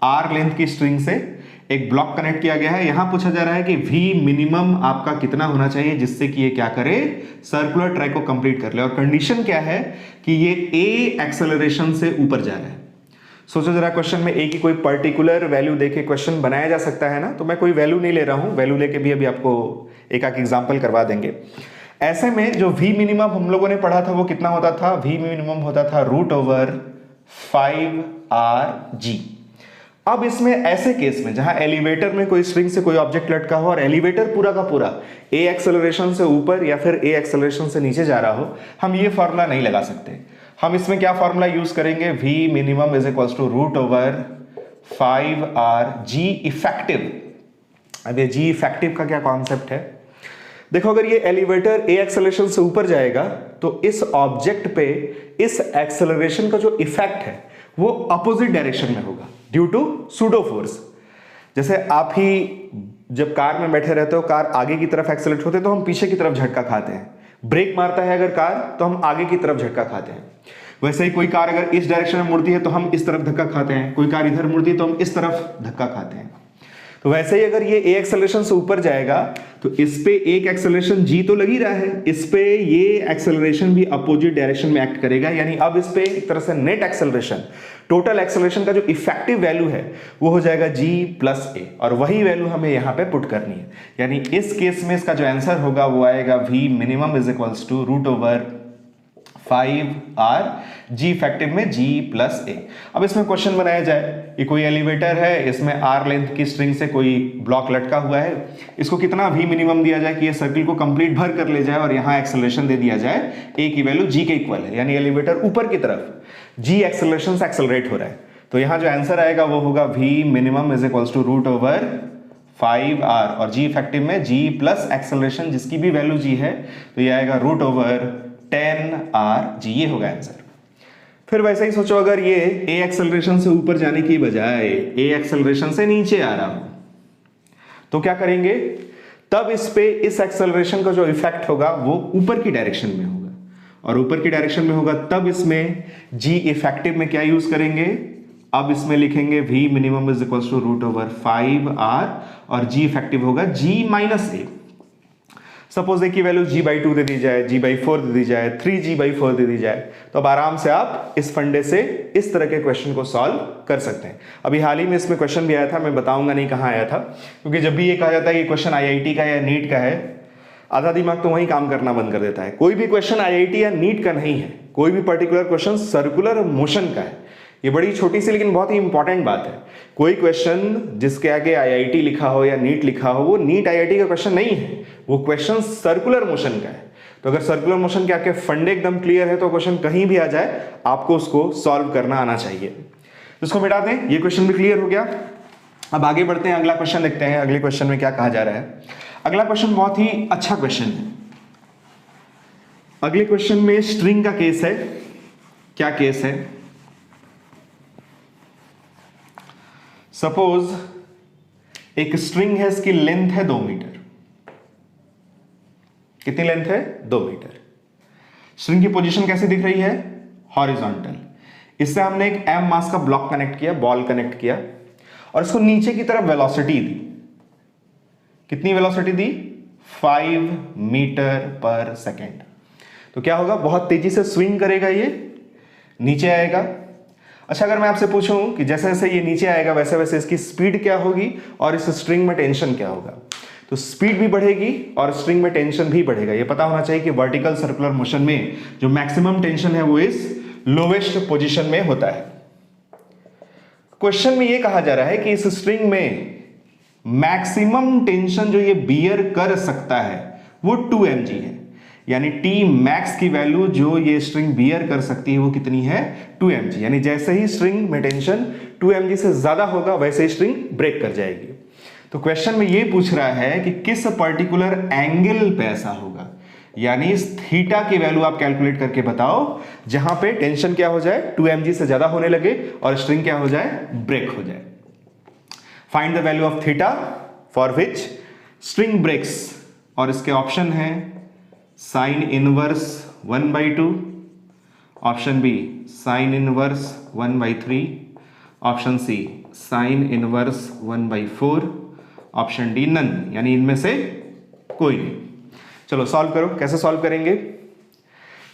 r लेंथ की स्ट्रिंग से एक ब्लॉक कनेक्ट किया गया है। यहां पूछा जा रहा है कि V मिनिमम आपका कितना होना चाहिए जिससे कि ये क्या करे, सर्कुलर ट्रैक को कंप्लीट कर ले। और कंडीशन क्या है कि ये A एक्सेलरेशन से ऊपर जा रहा है। सोचो जरा, क्वेश्चन में A की कोई पर्टिकुलर वैल्यू देके क्वेश्चन बनाया जा सकता है ना। तो मैं कोई वैल्यू नहीं ले रहा हूं, वैल्यू लेके भी अभी आपको एक एग्जांपल करवा देंगे। ऐसे में जो V मिनिमम हम लोगों ने पढ़ा था वो कितना होता था, V मिनिमम होता था √5rg। अब इसमें ऐसे केस में जहां एलिवेटर में कोई स्ट्रिंग से कोई ऑब्जेक्ट लटका हो और एलिवेटर पूरा का पूरा A एक्सेलरेशन से ऊपर या फिर A एक्सेलरेशन से नीचे जा रहा हो, हम ये फॉर्मूला नहीं लगा सकते। हम इसमें क्या फॉर्मूला यूज करेंगे, V minimum is equals to √5rg effective. अब ये G इफेक्टिव का क्या कॉन्सेप्ट है, देखो, अगर ये एलिवेटर A एक्सेलरेशन से ऊपर जाएगा तो इस ऑब्जेक्ट पे इस एक्सेलरेशन का जो इफेक्ट है वो अपोजिट डायरेक्शन में होगा ड्यू टू सूडो फोर्स। जैसे आप ही जब कार में बैठे रहते हो, कार आगे की तरफ एक्सेलरेट होते तो हम पीछे की तरफ झटका खाते हैं। ब्रेक मारता है अगर कार तो हम आगे की तरफ झटका खाते हैं। वैसे ही कोई कार अगर इस डायरेक्शन में मुड़ती है तो हम इस तरफ धक्का खाते हैं, कोई कार इधर मुड़ती है तो हम इस तरफ धक्का खाते हैं। तो वैसे ही अगर ये a एक्सेलरेशन से ऊपर जाएगा तो इस पे एक एक्सेलरेशन g तो लग ही रहा है, इस पे ये एक्सेलरेशन भी अपोजिट डायरेक्शन में एक्ट करेगा, यानी अब इस पे एक तरह से नेट एक्सेलरेशन, टोटल एक्सेलरेशन का जो इफेक्टिव वैल्यू है वो हो जाएगा g प्लस a, और वही वैल्यू हमें यहाँ पे पुट करनी है। यानी इस केस में इसका जो आंसर होगा वो आएगा v minimum is equals to √5r, g effective में g प्लस a। अब इसमें क्वेश्चन बनाया जाए, ये कोई एलिवेटर है, इसमें r लेंथ की स्ट्रिंग से कोई ब्लॉक लटका हुआ है, इसको कितना v मिनिमम दिया जाए कि ये सर्किल को कंप्लीट भर कर ले जाए और यहाँ एक्सेलरेशन दे दिया जाए a की वैल्यू g के इक्वल है, यानी एलिवेटर ऊपर की तरफ g एक्सेलरेशन से एक्सेलरेट हो रहा है। तो यहाँ जो आंसर आएगा वो होगा v minimum is equals to √5r, और g इफेक्टिव में g प्लस एक्सेलरेशन जिसकी भी वैल्यू g है तो ये आएगा √10r g, ये होगा आंसर। फिर वैसे ही सोचो, अगर ये a एक्सेलरेशन से ऊपर जाने की बजाय a एक्सेलरेशन से नीचे आ रहा हो तो क्या करेंगे, तब इस पे इस एक्सेलरेशन का जो इफेक्ट होगा वो ऊपर की डायरेक्शन में होगा, और ऊपर की डायरेक्शन में होगा तब इसमें g इफेक्टिव में क्या यूज करेंगे, अब इसमें लिखेंगे v minimum is equals to √5r, और g इफेक्टिव होगा g minus a। Suppose A की वैल्यू g/2 दे दी जाए, g/4 दे दी जाए, 3g/4 दे दी जाए, तो अब आराम से आप इस फंडे से इस तरह के क्वेश्चन को सॉल्व कर सकते हैं। अभी हाल ही में इसमें क्वेश्चन भी आया था, मैं बताऊंगा नहीं कहाँ आया था, क्योंकि जब भी ये कहा जाता है कि क्वेश्चन IIT का या नीट का है, आधा दिमाग तो वहीं काम करना बंद कर देता है। कोई भी क्वेश्चन IIT या नीट का नहीं है, कोई भी पर्टिकुलर क्वेश्चन सर्कुलर मोशन का है। ये बड़ी छोटी सी लेकिन बहुत ही इंपॉर्टेंट बात है। कोई क्वेश्चन जिसके आगे IIT लिखा हो या नीट लिखा हो वो नीट IIT का क्वेश्चन नहीं है, वो क्वेश्चन सर्कुलर मोशन का है। तो अगर सर्कुलर मोशन के आपके फंडे एकदम क्लियर है तो क्वेश्चन कहीं भी आ जाए आपको उसको सॉल्व करना आना चाहिए। तो इसको मिटा दें, ये क्वेश्चन भी क्लियर हो गया। अब आगे बढ़ते हैं, अगला क्वेश्चन देखते हैं अगले क्वेश्चन में क्या कहा जा रहा है। अगला क्वेश्चन बहुत ही अच्छा क्वेश्चन है। अगले क्वेश्चन में स्ट्रिंग का केस है। क्या केस है, सपोज एक स्ट्रिंग है, इसकी लेंथ है 2 मीटर। कितनी लेंथ है, 2 मीटर। स्ट्रिंग की पोजीशन कैसी दिख रही है, हॉरिजॉन्टल। इससे हमने एक m मास का ब्लॉक कनेक्ट किया, बॉल कनेक्ट किया, और इसको नीचे की तरफ वेलोसिटी दी। कितनी वेलोसिटी दी, 5 मीटर पर सेकेंड। तो क्या होगा, बहुत तेजी से स्विंग करेगा, ये नीचे आएगा। अच्छा, अगर मैं आपसे पूछूं कि जैसे जैसे ये नीचे आएगा वैसे वैसे इसकी स्पीड क्या होगी और इस स्ट्रिंग में टेंशन क्या होगा, तो स्पीड भी बढ़ेगी और स्ट्रिंग में टेंशन भी बढ़ेगा। ये पता होना चाहिए कि वर्टिकल सर्कुलर मोशन में जो मैक्सिमम टेंशन है वो इस लोवेस्ट पोजीशन में होता है। क्वेश्चन में ये कहा जा रहा है कि इस स्ट्रिंग में मैक्सिमम टेंशन जो ये बियर कर सकता है वो 2 mg है, यानी T मैक्स की वैल्यू जो ये स्ट्रिंग बियर कर सकती है वो कितनी है, 2 mg। यानी जैसे ही स्ट्रिंग में टेंशन 2 mg से ज्यादा होगा वैसे ही स्ट्रिंग ब्रेक कर जाएगी। तो क्वेश्चन में ये पूछ रहा है कि किस पर्टिकुलर एंगल पे ऐसा होगा, यानी इस थीटा की वैल्यू आप कैलकुलेट करके बताओ जहां पे टेंशन क्या हो जाए, 2 mg से ज्यादा होने लगे और स्ट्रिंग क्या हो जाए, ब्रेक हो जाए। Find the value of theta for which string breaks, और इसके ऑप्शन है sine inverse 1/2, option B sine inverse 1/3, option C sine inverse 1/4, option D none, यानी इनमें से कोई नहीं। चलो सॉल्व करो। कैसे सॉल्व करेंगे,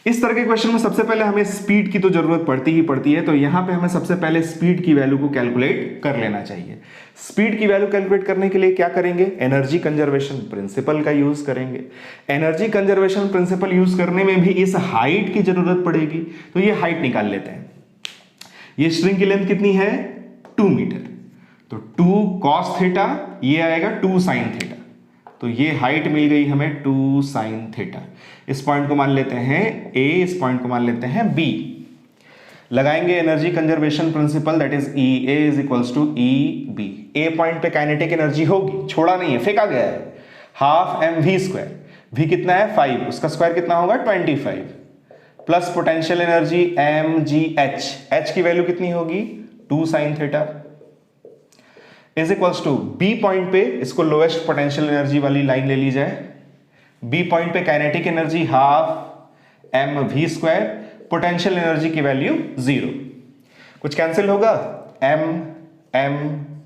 इस तरह के क्वेश्चन में सबसे पहले हमें स्पीड की तो जरूरत पड़ती ही पड़ती है, तो यहां पे हमें सबसे पहले स्पीड की वैल्यू को कैलकुलेट कर लेना चाहिए। स्पीड की वैल्यू कैलकुलेट करने के लिए क्या करेंगे, एनर्जी कंजर्वेशन प्रिंसिपल का यूज करेंगे। एनर्जी कंजर्वेशन प्रिंसिपल यूज करने में भी इस हाइट की जरूरत पड़ेगी, तो ये हाइट निकाल लेते हैं। ये स्ट्रिंग की लेंथ कितनी है, 2 मीटर, तो 2 cos थीटा, ये आएगा 2 sin थीटा, तो ये हाइट मिल गई हमें 2 sin थीटा। इस पॉइंट को मान लेते हैं A, इस पॉइंट को मान लेते हैं B। लगाएंगे energy conservation principle, that is EA is equals to EB। A point पे काइनेटिक एनर्जी होगी, छोड़ा नहीं है, फेंका गया है, हाफ mv²। v कितना है 5, उसका स्क्वायर कितना होगा 25, plus potential energy mgh, h की वैल्यू कितनी होगी 2 sin theta, is equals to B point पे, इसको लोएस्ट पोटेंशियल एनर्जी वाली लाइन ले ली जाए। B पॉइंट पे kinetic energy half mv², potential energy की वैल्यू 0। कुछ कैंसिल होगा, m m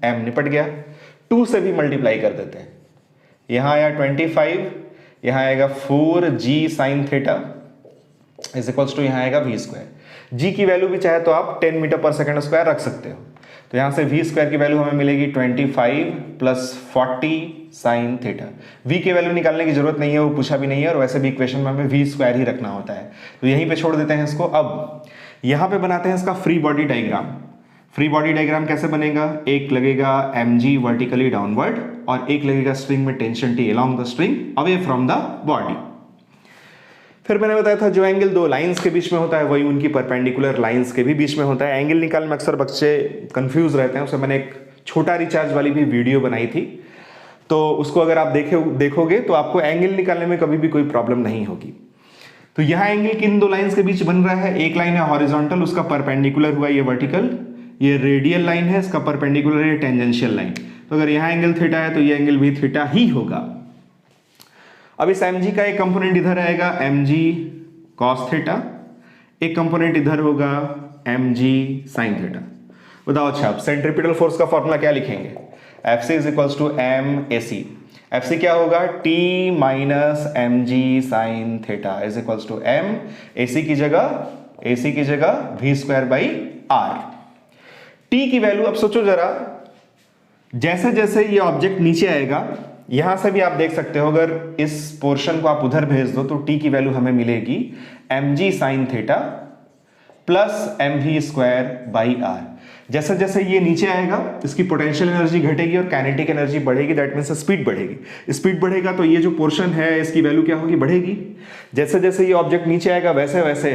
m निपट गया। 2 से भी मल्टीप्लाई कर देते हैं। यहाँ आया 25, यहाँ आएगा 4g sine theta is equals to यहाँ आएगा v स्क्वायर। g की वैल्यू भी चाहे तो आप 10 मीटर पर सेकेंड स्क्वायर रख सकते हो। तो यहाँ से v स्क्वायर की वैल्यू हमें मिलेगी 25 प्लस 40 साइन थीटा। v की वैल्यू निकालने की जरूरत नहीं है, वो पूछा भी नहीं है, और वैसे भी इक्वेशन में हमें v स्क्वायर ही रखना होता है, तो यहीं पे छोड़ देते हैं इसको। अब यहाँ पे बनाते हैं इसका free body diagram. Free body diagram कैसे बनेगा, एक लगेगा mg वर्टिकली डाउनवर्ड और एक लगेगा स्ट्रिंग में tension T along the string away from the body. फिर मैंने बताया था जो एंगल दो लाइंस के बीच में होता है वही उनकी परपेंडिकुलर लाइंस के भी बीच में होता है। एंगल निकालने में अक्सर बच्चे कंफ्यूज रहते हैं, उसमें मैंने एक छोटा रिचार्ज वाली भी वीडियो बनाई थी, तो उसको अगर आप देखोगे तो आपको एंगल निकालने में कभी भी कोई प्रॉब्लम नहीं होगी। तो यहाँ एंगल किन दो लाइंस के बीच बन रहा है, एक लाइन है हॉरिजॉन्टल, उसका परपेंडिकुलर हुआ ये वर्टिकल, ये रेडियल लाइन है, इसका परपेंडिकुलर है टेंजेंशियल लाइन। तो अगर यहाँ एंगल थीटा है तो ये एंगल भी थीटा ही होगा। अब इस mg का एक कंपोनेंट इधर आएगा mg cos थीटा, एक कंपोनेंट इधर होगा mg sin थीटा। बताओ अच्छा, अब सेंट्रीपिटल फोर्स का फॉर्मूला क्या लिखेंगे, Fc is equals to MAC। Fc क्या होगा, T minus mg sin theta is equals to M AC की जगह v square by R। T की वैल्यू अब सोचो जरा, जैसे जैसे ये ऑब्जेक्ट नीचे आएगा, यहां से भी आप देख सकते हो, अगर इस पोर्शन को आप उधर भेज दो तो T की वैल्यू हमें मिलेगी mg sin theta plus mv square by R। जैसे जैसे ये नीचे आएगा इसकी पोटेंशियल एनर्जी घटेगी और काइनेटिक एनर्जी बढ़ेगी, दैट मीन्स स्पीड बढ़ेगी। स्पीड बढ़ेगा तो ये जो पोर्शन है इसकी वैल्यू क्या होगी, बढ़ेगी। जैसे जैसे ये ऑब्जेक्ट नीचे आएगा वैसे वैसे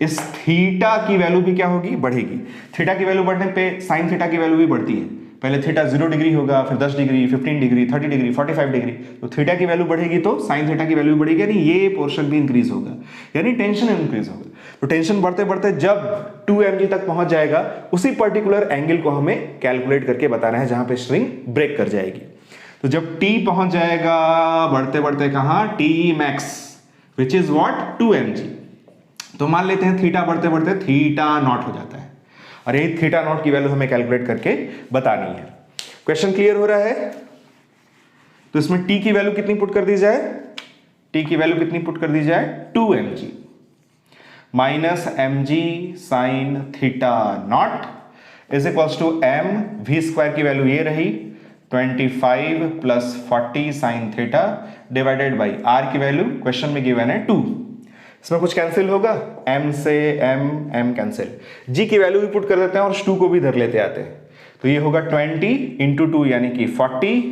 इस थीटा की वैल्यू भी क्या होगी, बढ़ेगी। थीटा की वैल्यू बढ़ने पे साइन थीटा की वैल्यू भी बढ़ती है। पहले थीटा 0 डिग्री होगा, फिर 10 डिग्री, 15 डिग्री, 30 डिग्री, 45 डिग्री, तो थीटा की वैल्यू बढ़ेगी तो साइन थीटा की वैल्यू बढ़ेगी, यानी ये पोर्शन भी इंक्रीज होगा, यानी टेंशन इंक्रीज होगा। तो टेंशन बढ़ते बढ़ते जब 2 mg तक पहुंच जाएगा, उसी पर्टिकुलर एंगल को हमें कैलकुलेट करके बताना है जहां पे स्ट्रिंग ब्रेक कर जाएगी। तो जब T पहुंच जाएगा बढ़ते बढ़ते कहां, T max which is what 2 mg, तो मान लेते हैं थीटा बढ़ते बढ़ते थीटा नॉट हो जाता है, और यही थीटा नॉट की वैल्यू हमें कैलकुलेट करके बतानी है। क्वेश्चन क्लियर हो रहा है? तो इसमें T की वैल्यू कितनी पुट कर दी जाए, T की वैल्यू कितनी पुट कर दी जाए, 2 mg minus mg sine theta naught is equals to m v square की वैल्यू ये रही 25 plus 40 sine theta divided by r की वैल्यू क्वेश्चन में गिवन है 2। इसमें कुछ कैंसिल होगा, m से m कैंसिल, g की वैल्यू भी पुट कर देते हैं और 2 को भी धर लेते आते हैं। तो ये होगा 20 इंटू 2 यानी कि 40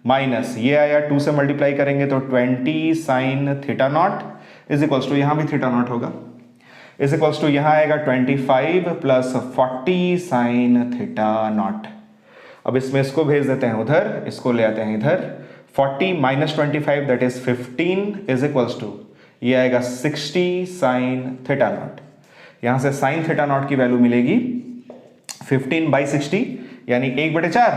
माइनस ये आया 2 से मल्टीप्लाई करेंगे तो 20 sine theta naught is equals to यहाँ भी थीटा नॉट होगा, इज इक्वल्स टू यहाँ आएगा 25 प्लस 40 साइन थीटा नॉट। अब इसमें इसको भेज देते हैं उधर, इसको ले आते हैं इधर, 40 minus 25 that is 15 is equals to ये आएगा 60 साइन थीटा नॉट। यहां से साइन थीटा नॉट की वैल्यू मिलेगी 15 बाई 60 यानी 1/4।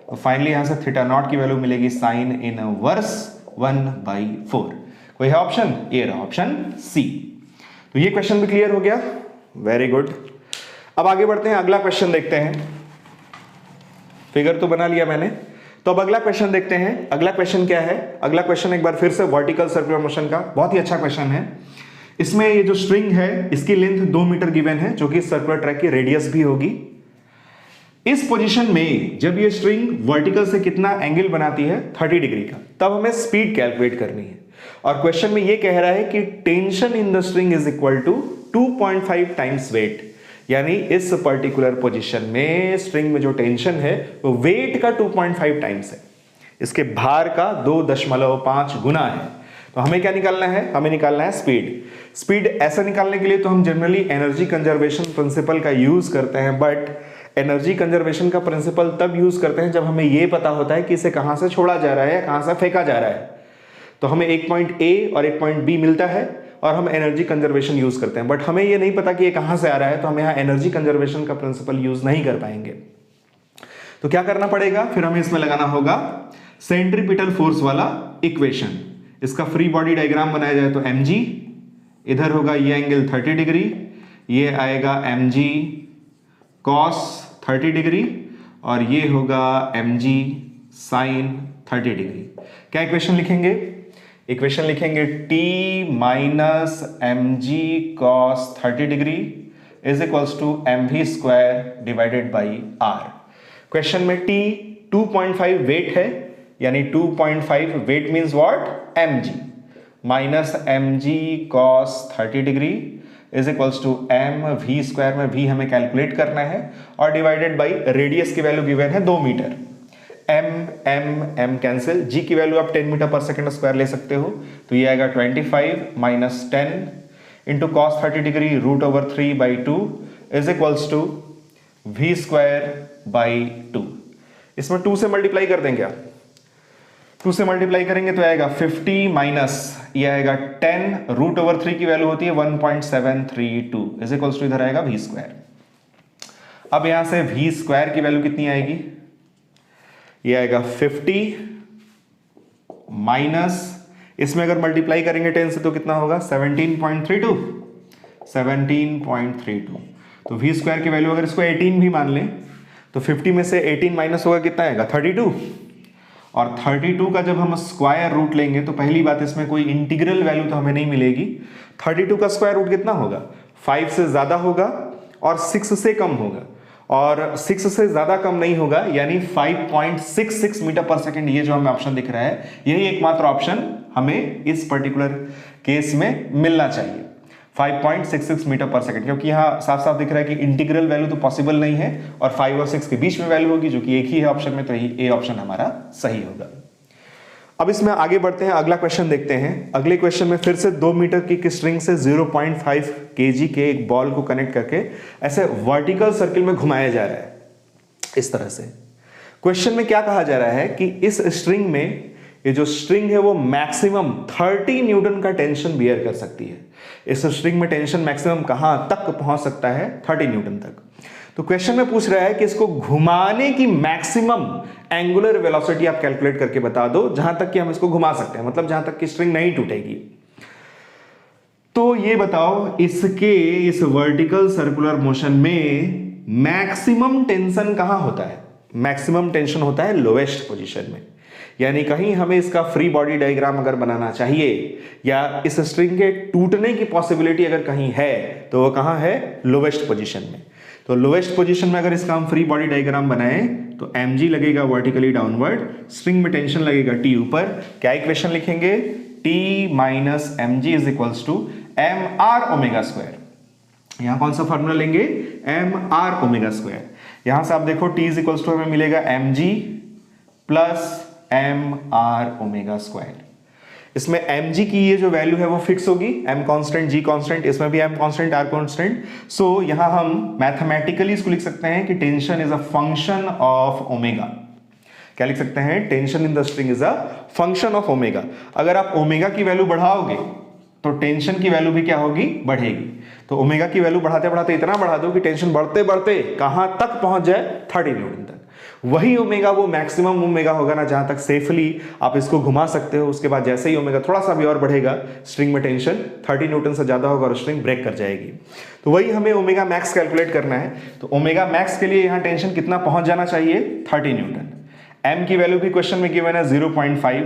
तो फाइनली यहां से थीटा नॉट की वैल्यू मिलेगी साइन इनवर्स 1/4। कोई है ऑप्शन, ये रहा ऑप्शन सी। तो ये क्वेश्चन भी क्लियर हो गया, वेरी गुड। अब आगे बढ़ते हैं, अगला क्वेश्चन देखते हैं। फिगर तो बना लिया मैंने, तो अब अगला क्वेश्चन देखते हैं। अगला क्वेश्चन क्या है, अगला क्वेश्चन एक बार फिर से वर्टिकल सर्कुलर मोशन का, बहुत ही अच्छा क्वेश्चन है। इसमें ये जो स्ट्रिंग है इसकी लेंथ 2 मीटर गिवन है, जो कि सर्कुलर ट्रैक की रेडियस भी होगी। इस पोजीशन में जब ये स्ट्रिंग वर्टिकल से कितना एंगल बनाती है 30 डिग्री का, तब हमें स्पीड कैलकुलेट करनी है। और क्वेश्चन में ये कह रहा है कि tension in the string is equal to 2.5 times weight, यानी इस पर्टिकुलर पोजीशन में स्ट्रिंग में जो टेंशन है वो वेट का 2.5 टाइम्स है, इसके भार का 2.5 गुना है। तो हमें क्या निकालना है, हमें निकालना है स्पीड। स्पीड ऐसा निकालने के लिए तो हम जनरली एनर्जी कंजर्वेशन प्रिंसिपल का यूज करते हैं, बट एनर्जी कंजर्वेशन का प्रिंसिपल तब यूज करते हैं जब हमें यह पता होता है कि इसे कहां से छोड़ा जा रहा है या कहां से फेंका जा रहा है। तो हमें एक पॉइंट ए और एक पॉइंट बी मिलता है और हम एनर्जी कंजर्वेशन यूज करते हैं, बट हमें यह नहीं पता कि ये कहां से आ रहा है, तो हम यहां एनर्जी कंजर्वेशन का प्रिंसिपल यूज नहीं कर पाएंगे। तो क्या करना पड़ेगा, फिर हमें इसमें लगाना होगा सेंट्रीपिटल फोर्स वाला इक्वेशन। इसका फ्री बॉडी डायग्राम बनाया जाए तो mg, इधर होगा ये एंगल 30 डिग्री, ये आएगा mg cos 30 डिग्री और ये होगा mg साइन 30 डिग्री। क्या इक्वेशन लिखेंगे? इक्वेशन लिखेंगे t minus M G cos 30 degree is equals to M V square divided by R. Question में t 2.5 वेट है, यानी 2.5 weight means what? mg minus M G cos 30 degree is equals to M V square में v हमें कैलकुलेट करना है और डिवाइडेड बाई रेडियस की वैल्यू गिवन है 2 मीटर। m कैंसिल, g की वैल्यू आप 10 मीटर पर सेकेंड स्क्वायर ले सकते हो, तो ये आएगा 25 minus 10 into cos 30 degree root over 3 by 2 is equals to V square by 2। इसमें 2 से मल्टीप्लाई कर देंगे आप, 2 से मल्टीप्लाई करेंगे तो आएगा 50 माइनस ये आएगा 10 रूट ओवर 3 की वैल्यू होती है 1.732 इज इक्वल्स टू इधर आएगा वी स्क्वायर। अब यहां से वी स्क्वायर की वैल्यू कितनी आएगी? ये आएगा 50 माइनस इसमें अगर मल्टीप्लाई करेंगे 10 से तो कितना होगा? 17.32 तो वी स्क्वायर की वैल्यू अगर इसको 18 भी मान लें तो 50 में से 18 माइनस होगा कितना आएगा? 32। और 32 का जब हम स्क्वायर रूट लेंगे तो पहली बात इसमें कोई इंटीग्रल वैल्यू तो हमें नहीं मिलेगी। 32 का स्क्वायर रूट कितना होगा? 5 से ज्यादा होगा और 6 से कम होगा, और 6 से ज्यादा कम नहीं होगा, यानी 5.66 मीटर पर सेकेंड। ये जो हमें ऑप्शन दिख रहा है यही एकमात्र ऑप्शन हमें इस पर्टिकुलर केस में मिलना चाहिए, 5.66 मीटर पर सेकेंड, क्योंकि यहां साफ साफ दिख रहा है कि इंटीग्रल वैल्यू तो पॉसिबल नहीं है और 5 और 6 के बीच में वैल्यू होगी जो कि एक ही है ऑप्शन में, तो ए ऑप्शन हमारा सही होगा। अब इसमें आगे बढ़ते हैं, अगला क्वेश्चन देखते हैं। अगले क्वेश्चन में फिर से 2 मीटर की स्ट्रिंग से 0.5 kg के एक बॉल को कनेक्ट करके ऐसे वर्टिकल सर्किल में घुमाया जा रहा है इस तरह से। क्वेश्चन में क्या कहा जा रहा है कि इस स्ट्रिंग में, ये जो स्ट्रिंग है वो मैक्सिमम 30 न्यूटन का टेंशन बियर कर सकती है। इस स्ट्रिंग में टेंशन मैक्सिमम कहां तक पहुंच सकता है? 30 न्यूटन तक। तो क्वेश्चन में पूछ रहा है कि इसको घुमाने की मैक्सिमम एंगुलर वेलोसिटी आप कैलकुलेट करके बता दो, जहां तक कि हम इसको घुमा सकते हैं, मतलब जहां तक कि स्ट्रिंग नहीं टूटेगी। तो ये बताओ इसके इस वर्टिकल सर्कुलर मोशन में मैक्सिमम टेंशन कहां होता है? मैक्सिमम टेंशन होता है लोएस्ट पोजीशन में, यानी कहीं हमें इसका फ्री बॉडी डायग्राम अगर बनाना चाहिए या इस स्ट्रिंग के टूटने की पॉसिबिलिटी अगर कहीं है तो वो कहां है? लोएस्ट पोजीशन में। तो लोएस्ट पोजीशन में अगर इसका हम फ्री बॉडी डायग्राम बनाएं तो mg लगेगा वर्टिकली डाउनवर्ड, स्ट्रिंग में टेंशन लगेगा t ऊपर। क्या इक्वेशन लिखेंगे? t minus M G is equals to M are omega square. यहां कौन सा फॉर्मूला लेंगे? M are omega square. यहां से आप देखो t इज इक्वल्स टू हमें मिलेगा mg plus m are omega square. इसमें mg की ये जो वैल्यू है वो फिक्स होगी, m कांस्टेंट g कांस्टेंट, इसमें भी m कांस्टेंट r कांस्टेंट। सो यहां हम मैथमेटिकली इसको लिख सकते हैं कि tension is a function of omega. क्या लिख सकते हैं? Tension in the string is a function of omega. अगर आप ओमेगा की वैल्यू बढ़ाओगे तो टेंशन की वैल्यू भी क्या होगी? बढ़ेगी। तो ओमेगा की वैल्यू बढ़ाते बढ़ाते इतना बढ़ा दो कि टेंशन बढ़ते बढ़ते कहां तक पहुंच जाए? 30 न्यूटन तक। वही ओमेगा वो मैक्सिमम ओमेगा होगा ना, जहां तक सेफली आप इसको घुमा सकते हो। उसके बाद जैसे ही ओमेगा थोड़ा सा भी और बढ़ेगा, स्ट्रिंग में टेंशन 30 न्यूटन से ज्यादा होगा और स्ट्रिंग ब्रेक कर जाएगी। तो वही हमें ओमेगा मैक्स कैलकुलेट करना है। तो ओमेगा मैक्स के लिए यहां टेंशन कितना पहुंच जाना चाहिए? 30 न्यूटन। m की वैल्यू भी क्वेश्चन में गिवन है 0.5,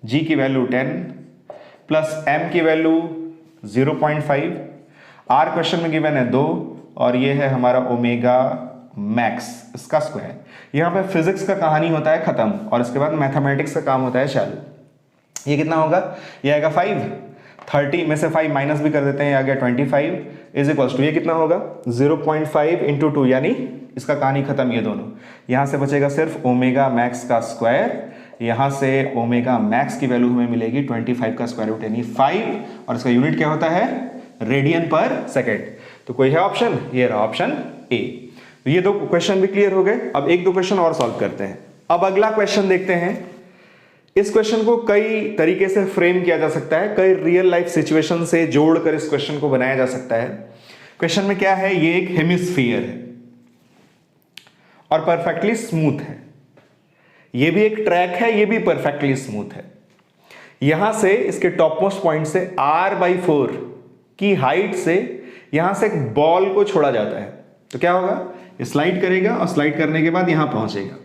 g की वैल्यू 10 प्लस m की वैल्यू 0.5, r क्वेश्चन में गिवन है 2 और ये है हमारा ओमेगा मैक्स, इसका स्क्वायर। यहां पे फिजिक्स का कहानी होता है खत्म और इसके बाद मैथमेटिक्स का काम होता है चालू। ये कितना होगा? ये आएगा 5, 30 में से 5 माइनस भी कर देते हैं, आ गया 25 इज इक्वल्स टू ये कितना होगा? 0.5 इंटू 2, यानी इसका कहानी खत्म। ये दोनों यहां से बचेगा सिर्फ ओमेगा मैक्स का स्क्वायर। यहां से ओमेगा मैक्स की वैल्यू हमें मिलेगी 25 का स्क्वायर रूट यानी 5, और इसका यूनिट क्या होता है? रेडियन पर सेकेंड। तो कोई है ऑप्शन? ये रहा ऑप्शन ए। तो ये 2 क्वेश्चन भी क्लियर हो गए। अब 1-2 क्वेश्चन और सॉल्व करते हैं। अब अगला क्वेश्चन देखते हैं। इस क्वेश्चन को कई तरीके से फ्रेम किया जा सकता है, कई रियल लाइफ सिचुएशन से जोड़कर इस क्वेश्चन को बनाया जा सकता है। क्वेश्चन में क्या है? ये एक हेमिस्फीयर है और परफेक्टली स्मूथ है। ये भी एक ट्रैक है, ये भी परफेक्टली स्मूथ है। यहां से इसके टॉप मोस्ट पॉइंट से r/4 की हाइट से यहां से एक बॉल को छोड़ा जाता है। तो क्या होगा? स्लाइड करेगा और स्लाइड करने के बाद यहां पहुंचेगा।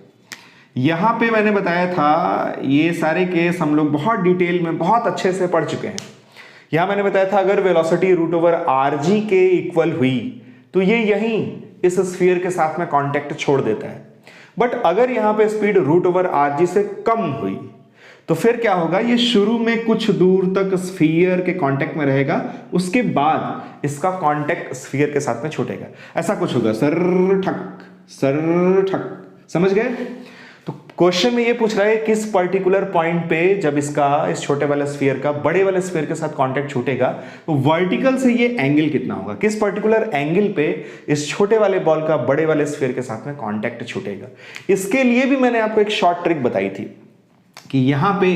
यहां पे मैंने बताया था, ये सारे केस हम लोग बहुत डिटेल में बहुत अच्छे से पढ़ चुके हैं। यहां मैंने बताया था अगर velocity root over r g के इक्वल हुई तो ये यहीं इस स्फीयर के साथ में कांटेक्ट छोड़ देता है। बट अगर यहां पे speed root over r g से कम हुई तो फिर क्या होगा, ये शुरू में कुछ दूर तक स्फीयर के कांटेक्ट में रहेगा, उसके बाद इसका कांटेक्ट स्फीयर के साथ में छूटेगा। ऐसा कुछ होगा, सर ठक, समझ गए? तो क्वेश्चन में ये पूछ रहा है किस पर्टिकुलर पॉइंट पे जब इसका इस छोटे वाले स्फीयर का बड़े वाले स्फीयर के साथ कांटेक्ट छूटेगा तो वर्टिकल से ये एंगल कितना होगा, किस पर्टिकुलर एंगल पे इस छोटे वाले बॉल का बड़े वाले स्फीयर के साथ में कांटेक्ट छूटेगा। इसके लिए भी मैंने आपको एक शॉर्ट ट्रिक बताई थी कि यहां पे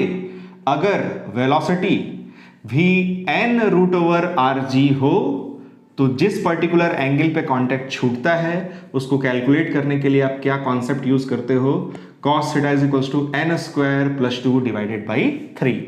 अगर वेलोसिटी भी n root over r g हो तो जिस पर्टिकुलर एंगल पे कांटेक्ट छूटता है उसको कैलकुलेट करने के लिए आप क्या कॉन्सेप्ट यूज करते हो, cos theta is equals to n square plus 2 divided by 3।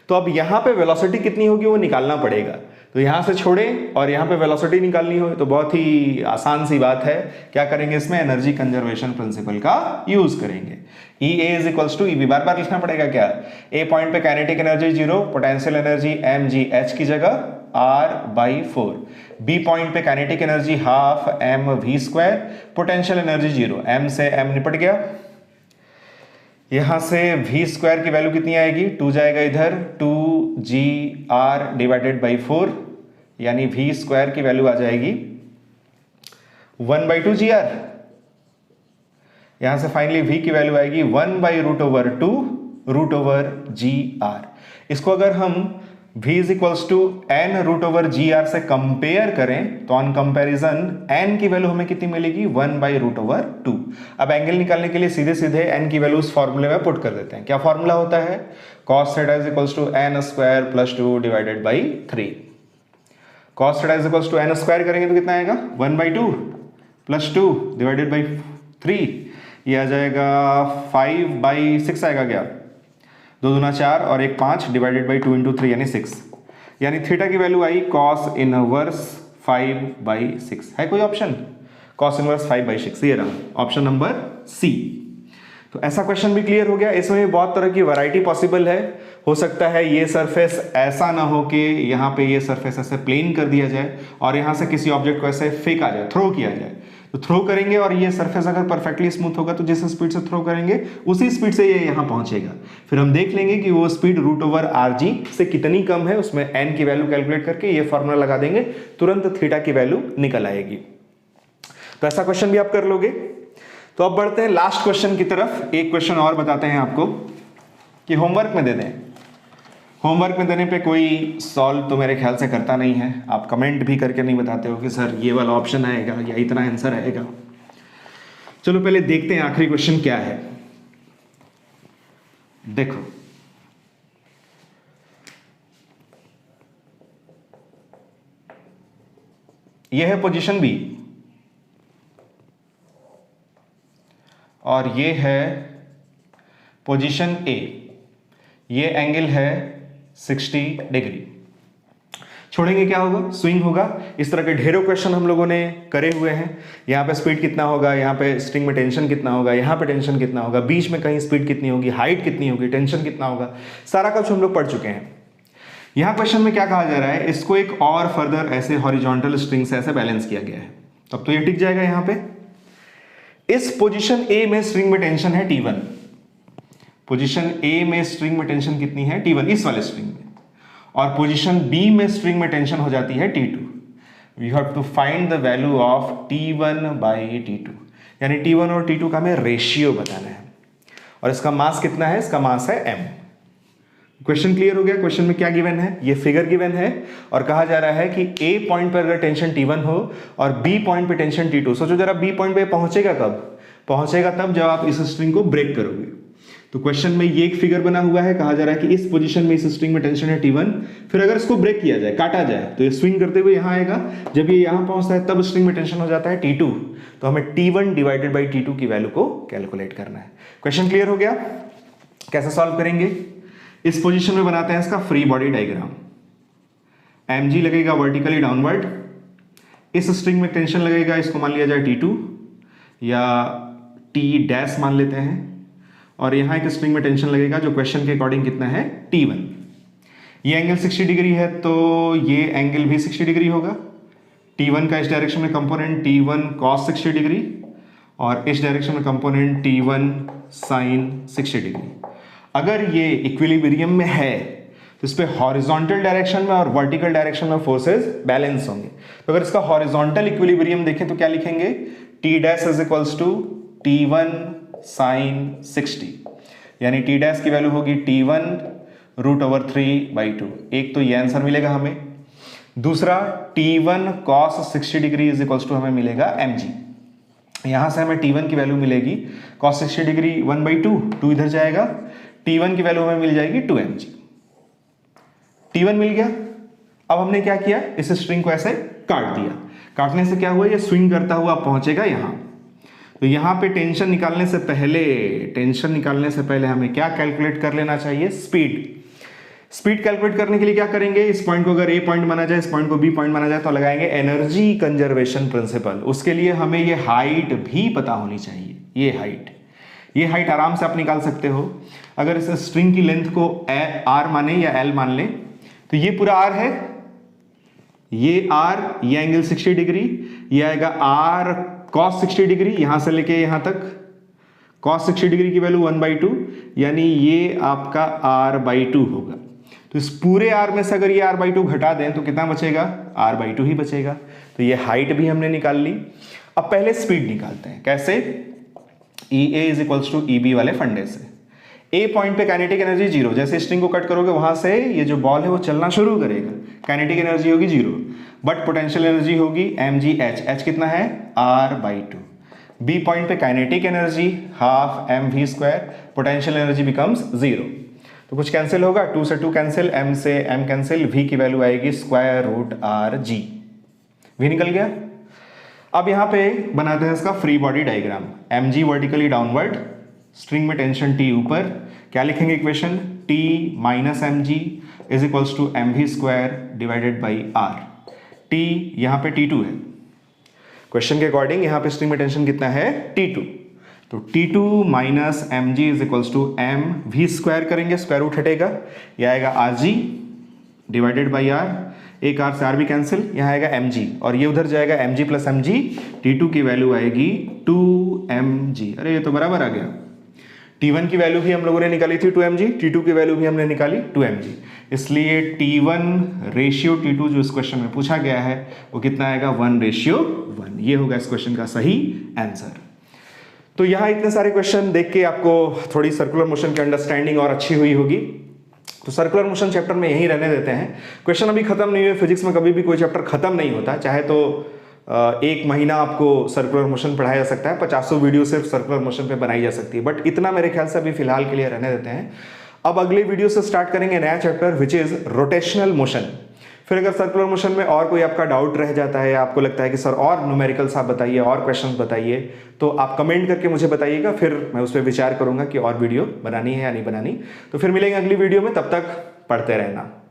तो अब यहां पे वेलोसिटी कितनी होगी वो निकालना पड़ेगा। तो यहां से छोड़ें और यहां पे वेलोसिटी निकालनी हो तो बहुत ही आसान सी बात है। क्या करेंगे, इसमें एनर्जी कंजर्वेशन प्रिंसिपल का यूज करेंगे। E A is equals to E B, बार बार लिखना पड़ेगा क्या, ए पॉइंट पे kinetic energy 0, potential energy M G H की जगह R/4, बी पॉइंट पे kinetic energy half M V square, potential energy 0, M से एम निपट गया, यहां से v स्क्वायर की वैल्यू कितनी आएगी, 2 जाएगा इधर, 2gr डिवाइडेड बाई 4, यानी v स्क्वायर की वैल्यू आ जाएगी 1/2 gr। यहां से फाइनली v की वैल्यू आएगी 1/√2 रूट ओवर gr। इसको अगर हम v is equals to n root over g r से कंपेयर करें तो ऑन कंपेरिजन n की वैल्यू हमें कितनी मिलेगी, 1/√2। अब एंगल निकालने के लिए सीधे सीधे n की वैल्यू उस फॉर्मूले में पुट कर देते हैं। क्या फॉर्मूला होता है, cos theta is equals to n square plus 2 divided by 3। cos theta is equals to n square करेंगे तो कितना आएगा, 1/2 प्लस 2 डिवाइडेड बाई 3, ये आ जाएगा 5/6 आएगा क्या, 2 दूना 4 और 1 5 डिवाइडेड बाई 2 इंटू 3 यानी 6, यानी थीटा की वैल्यू आई cos इनवर्स 5/6। है कोई ऑप्शन, cos इनवर्स 5/6, ये रहा ऑप्शन नंबर सी। तो ऐसा क्वेश्चन भी क्लियर हो गया। इसमें भी बहुत तरह की वैरायटी पॉसिबल है। हो सकता है ये सरफेस ऐसा ना हो कि यहाँ पे ये सरफेस ऐसे प्लेन कर दिया जाए और यहाँ से किसी ऑब्जेक्ट को ऐसे फेंका जाए, थ्रो किया जाए। तो थ्रो करेंगे और ये सरफेस अगर परफेक्टली स्मूथ होगा तो जिस स्पीड से थ्रो करेंगे उसी स्पीड से ये यहाँ पहुंचेगा। फिर हम देख लेंगे कि वो speed root over r g से कितनी कम है, उसमें एन की वैल्यू कैलकुलेट करके ये फॉर्मूला लगा देंगे, तुरंत थीटा की वैल्यू निकल आएगी। तो ऐसा क्वेश्चन भी आप कर लोगे। तो अब बढ़ते हैं लास्ट क्वेश्चन की तरफ। एक क्वेश्चन और बताते हैं आपको कि होमवर्क में दे दें। होमवर्क में देने पे कोई सॉल्व तो मेरे ख्याल से करता नहीं है। आप कमेंट भी करके नहीं बताते हो कि सर ये वाला ऑप्शन आएगा या इतना आंसर आएगा। चलो पहले देखते हैं आखिरी क्वेश्चन क्या है। देखो, यह है पोजीशन बी और ये है पोजीशन ए। ये एंगल है 60 डिग्री। छोड़ेंगे क्या होगा, स्विंग होगा। इस तरह के ढेरों क्वेश्चन हम लोगों ने करे हुए हैं। यहाँ पे स्पीड कितना होगा, यहाँ पे स्ट्रिंग में टेंशन कितना होगा, यहाँ पे टेंशन कितना होगा, बीच में कहीं स्पीड कितनी होगी, हाइट कितनी होगी, टेंशन कितना होगा, सारा कुछ हम लोग पढ़ चुके हैं। यहाँ क्वेश्चन में क्या कहा जा रहा है, इसको एक और फर्दर ऐसे हॉरिजॉन्टल स्ट्रिंग से ऐसे बैलेंस किया गया है। तब तो ये टिक जाएगा। यहाँ पे इस पोजीशन ए में स्ट्रिंग में टेंशन है T1। पोजीशन ए में स्ट्रिंग में टेंशन कितनी है, T1 इस वाले स्ट्रिंग में, और पोजीशन बी में स्ट्रिंग में टेंशन हो जाती है T2। We have to find the value of T1/T2, यानी T1 और T2 का हमें रेशियो बताना है। और इसका मास कितना है, इसका मास है m। क्वेश्चन क्लियर हो गया। क्वेश्चन में क्या गिवन है, ये फिगर गिवन है और कहा जा रहा है कि A पॉइंट पर अगर टेंशन T1 हो और B पॉइंट पे टेंशन T2। सोचो जरा, B पॉइंट पे पहुंचेगा कब, पहुंचेगा तब जब आप इस स्ट्रिंग को ब्रेक करोगे। तो क्वेश्चन में ये एक फिगर बना हुआ है। कहा जा रहा है कि इस पोजीशन में इस स्ट्रिंग में टेंशन है T1, फिर अगर इसको ब्रेक किया जाए, काटा जाए, तो ये स्विंग करते हुए यहाँ आएगा। जब ये यहाँ पहुंचता है तब स्ट्रिंग में टेंशन हो जाता है T2। तो हमें T1 डिवाइडेड बाई T2 की वैल्यू को कैलकुलेट करना है। क्वेश्चन क्लियर हो गया। कैसे सॉल्व करेंगे, इस पोजीशन में बनाते हैं इसका फ्री बॉडी डायग्राम। mg लगेगा वर्टिकली डाउनवर्ड, इस स्ट्रिंग में टेंशन लगेगा, इसको मान लिया जाए T2 या T डैश मान लेते हैं। और यहाँ एक स्ट्रिंग में टेंशन लगेगा जो क्वेश्चन के अकॉर्डिंग कितना है T1। ये एंगल 60 डिग्री है तो ये एंगल भी 60 डिग्री होगा। T1 का इस डायरेक्शन में कंपोनेंट T1 cos 60 डिग्री और इस डायरेक्शन में कंपोनेंट T1 sin 60 डिग्री। अगर ये इक्विलिब्रियम में है तो इस पे हॉरिजॉन्टल डायरेक्शन में और वर्टिकल डायरेक्शन में फोर्सेस बैलेंस होंगे। तो अगर इसका हॉरिजॉन्टल इक्विलिब्रियम देखें तो क्या लिखेंगे, T dash is equals to T1 sin 60, यानी T डैश की वैल्यू होगी T1 √3/2। एक तो ये आंसर मिलेगा हमें। दूसरा T1 cos 60 degree is equals to हमें मिलेगा mg। यहां से हमें T1 की वैल्यू मिलेगी cos 60 डिग्री 1/2, 2 इधर जाएगा, T1 की वैल्यू हमें मिल जाएगी 2mg। T1 मिल गया। अब हमने क्या किया, इस स्ट्रिंग को ऐसे काट दिया। काटने से क्या हुआ, ये स्विंग करता हुआ पहुंचेगा यहां। तो यहां पे टेंशन निकालने से पहले हमें क्या कैलकुलेट कर लेना चाहिए, स्पीड कैलकुलेट करने के लिए क्या करेंगे, इस पॉइंट को अगर ए पॉइंट माना जाए, इस पॉइंट को बी पॉइंट माना जाए तो लगाएंगे एनर्जी कंजर्वेशन प्रिंसिपल। उसके लिए हमें ये हाइट भी पता होनी चाहिए। ये हाइट आराम से आप निकाल सकते हो। अगर इस स्ट्रिंग की लेंथ को आर माने या एल मान लें तो ये पूरा आर है, ये आर, ये एंगल 60 डिग्री, ये आएगा आर cos 60 डिग्री, यहां से लेके यहां तक cos 60 डिग्री की वैल्यू 1/2, यानी ये आपका r/2 होगा। तो इस पूरे r में से अगर ये r/2 घटा दें तो कितना बचेगा, r/2 ही बचेगा। तो ये हाइट भी हमने निकाल ली। अब पहले स्पीड निकालते हैं। कैसे, EA is equals to EB वाले फंडे से। ए पॉइंट पे काइनेटिक एनर्जी 0, जैसे स्ट्रिंग को कट करोगे वहां से ये जो बॉल है वो चलना शुरू करेगा, काइनेटिक एनर्जी होगी 0, बट पोटेंशियल एनर्जी होगी mgh। h कितना है, r/2। बी पॉइंट पे kinetic energy half mv², potential energy becomes 0। तो कुछ कैंसिल होगा, 2 से 2 कैंसिल, m से m कैंसिल, v की वैल्यू आएगी √rg। v निकल गया। अब यहां पे बनाते हैं इसका free body diagram. mg vertically downward, string में टेंशन T ऊपर, क्या लिखेंगे equation, T minus mg is equals to mv² divided by r। T यहाँ पे T2 है, क्वेश्चन के अकॉर्डिंग यहाँ पे स्ट्रिंग में टेंशन कितना है, T2। तो T2 minus mg is equals to mv² करेंगे, स्क्वायर रूट हटेगा, यह आएगा rg डिवाइडेड बाई r, एक r से r भी कैंसिल, यहाँ आएगा mg और ये उधर जाएगा mg प्लस mg, T2 की वैल्यू आएगी 2mg। अरे ये तो बराबर आ गया। T1 की वैल्यू भी हम लोगों ने निकाली थी 2mg, T2 की वैल्यू भी हमने निकाली 2mg, इसलिए T1 रेशियो T2 जो इस क्वेश्चन में पूछा गया है वो कितना आएगा, 1:1। ये होगा इस क्वेश्चन का सही आंसर। तो यहाँ इतने सारे क्वेश्चन देख के आपको थोड़ी सर्कुलर मोशन की अंडरस्टैंडिंग और अच्छी हुई होगी। तो सर्कुलर मोशन चैप्टर में यहीं रहने देते हैं। क्वेश्चन अभी खत्म नहीं हुए, फिजिक्स में कभी भी कोई चैप्टर खत्म नहीं होता, चाहे तो एक महीना आपको सर्कुलर मोशन पढ़ाया जा सकता है, 50 वीडियो सिर्फ सर्कुलर मोशन पे बनाई जा सकती है, बट इतना मेरे ख्याल से अभी फिलहाल के लिए रहने देते हैं। अब अगले वीडियो से स्टार्ट करेंगे नया chapter which is rotational motion. फिर अगर सर्कुलर मोशन में और कोई आपका डाउट रह जाता है, आपको लगता है कि सर और न्यूमेरिकल्स आप बताइए, और क्वेश्चंस बताइए, तो आप कमेंट करके मुझे बताइएगा, फिर मैं उस पर विचार करूंगा कि और वीडियो बनानी है या नहीं बनानी। तो फिर मिलेंगे अगली वीडियो में, तब तक पढ़ते रहना।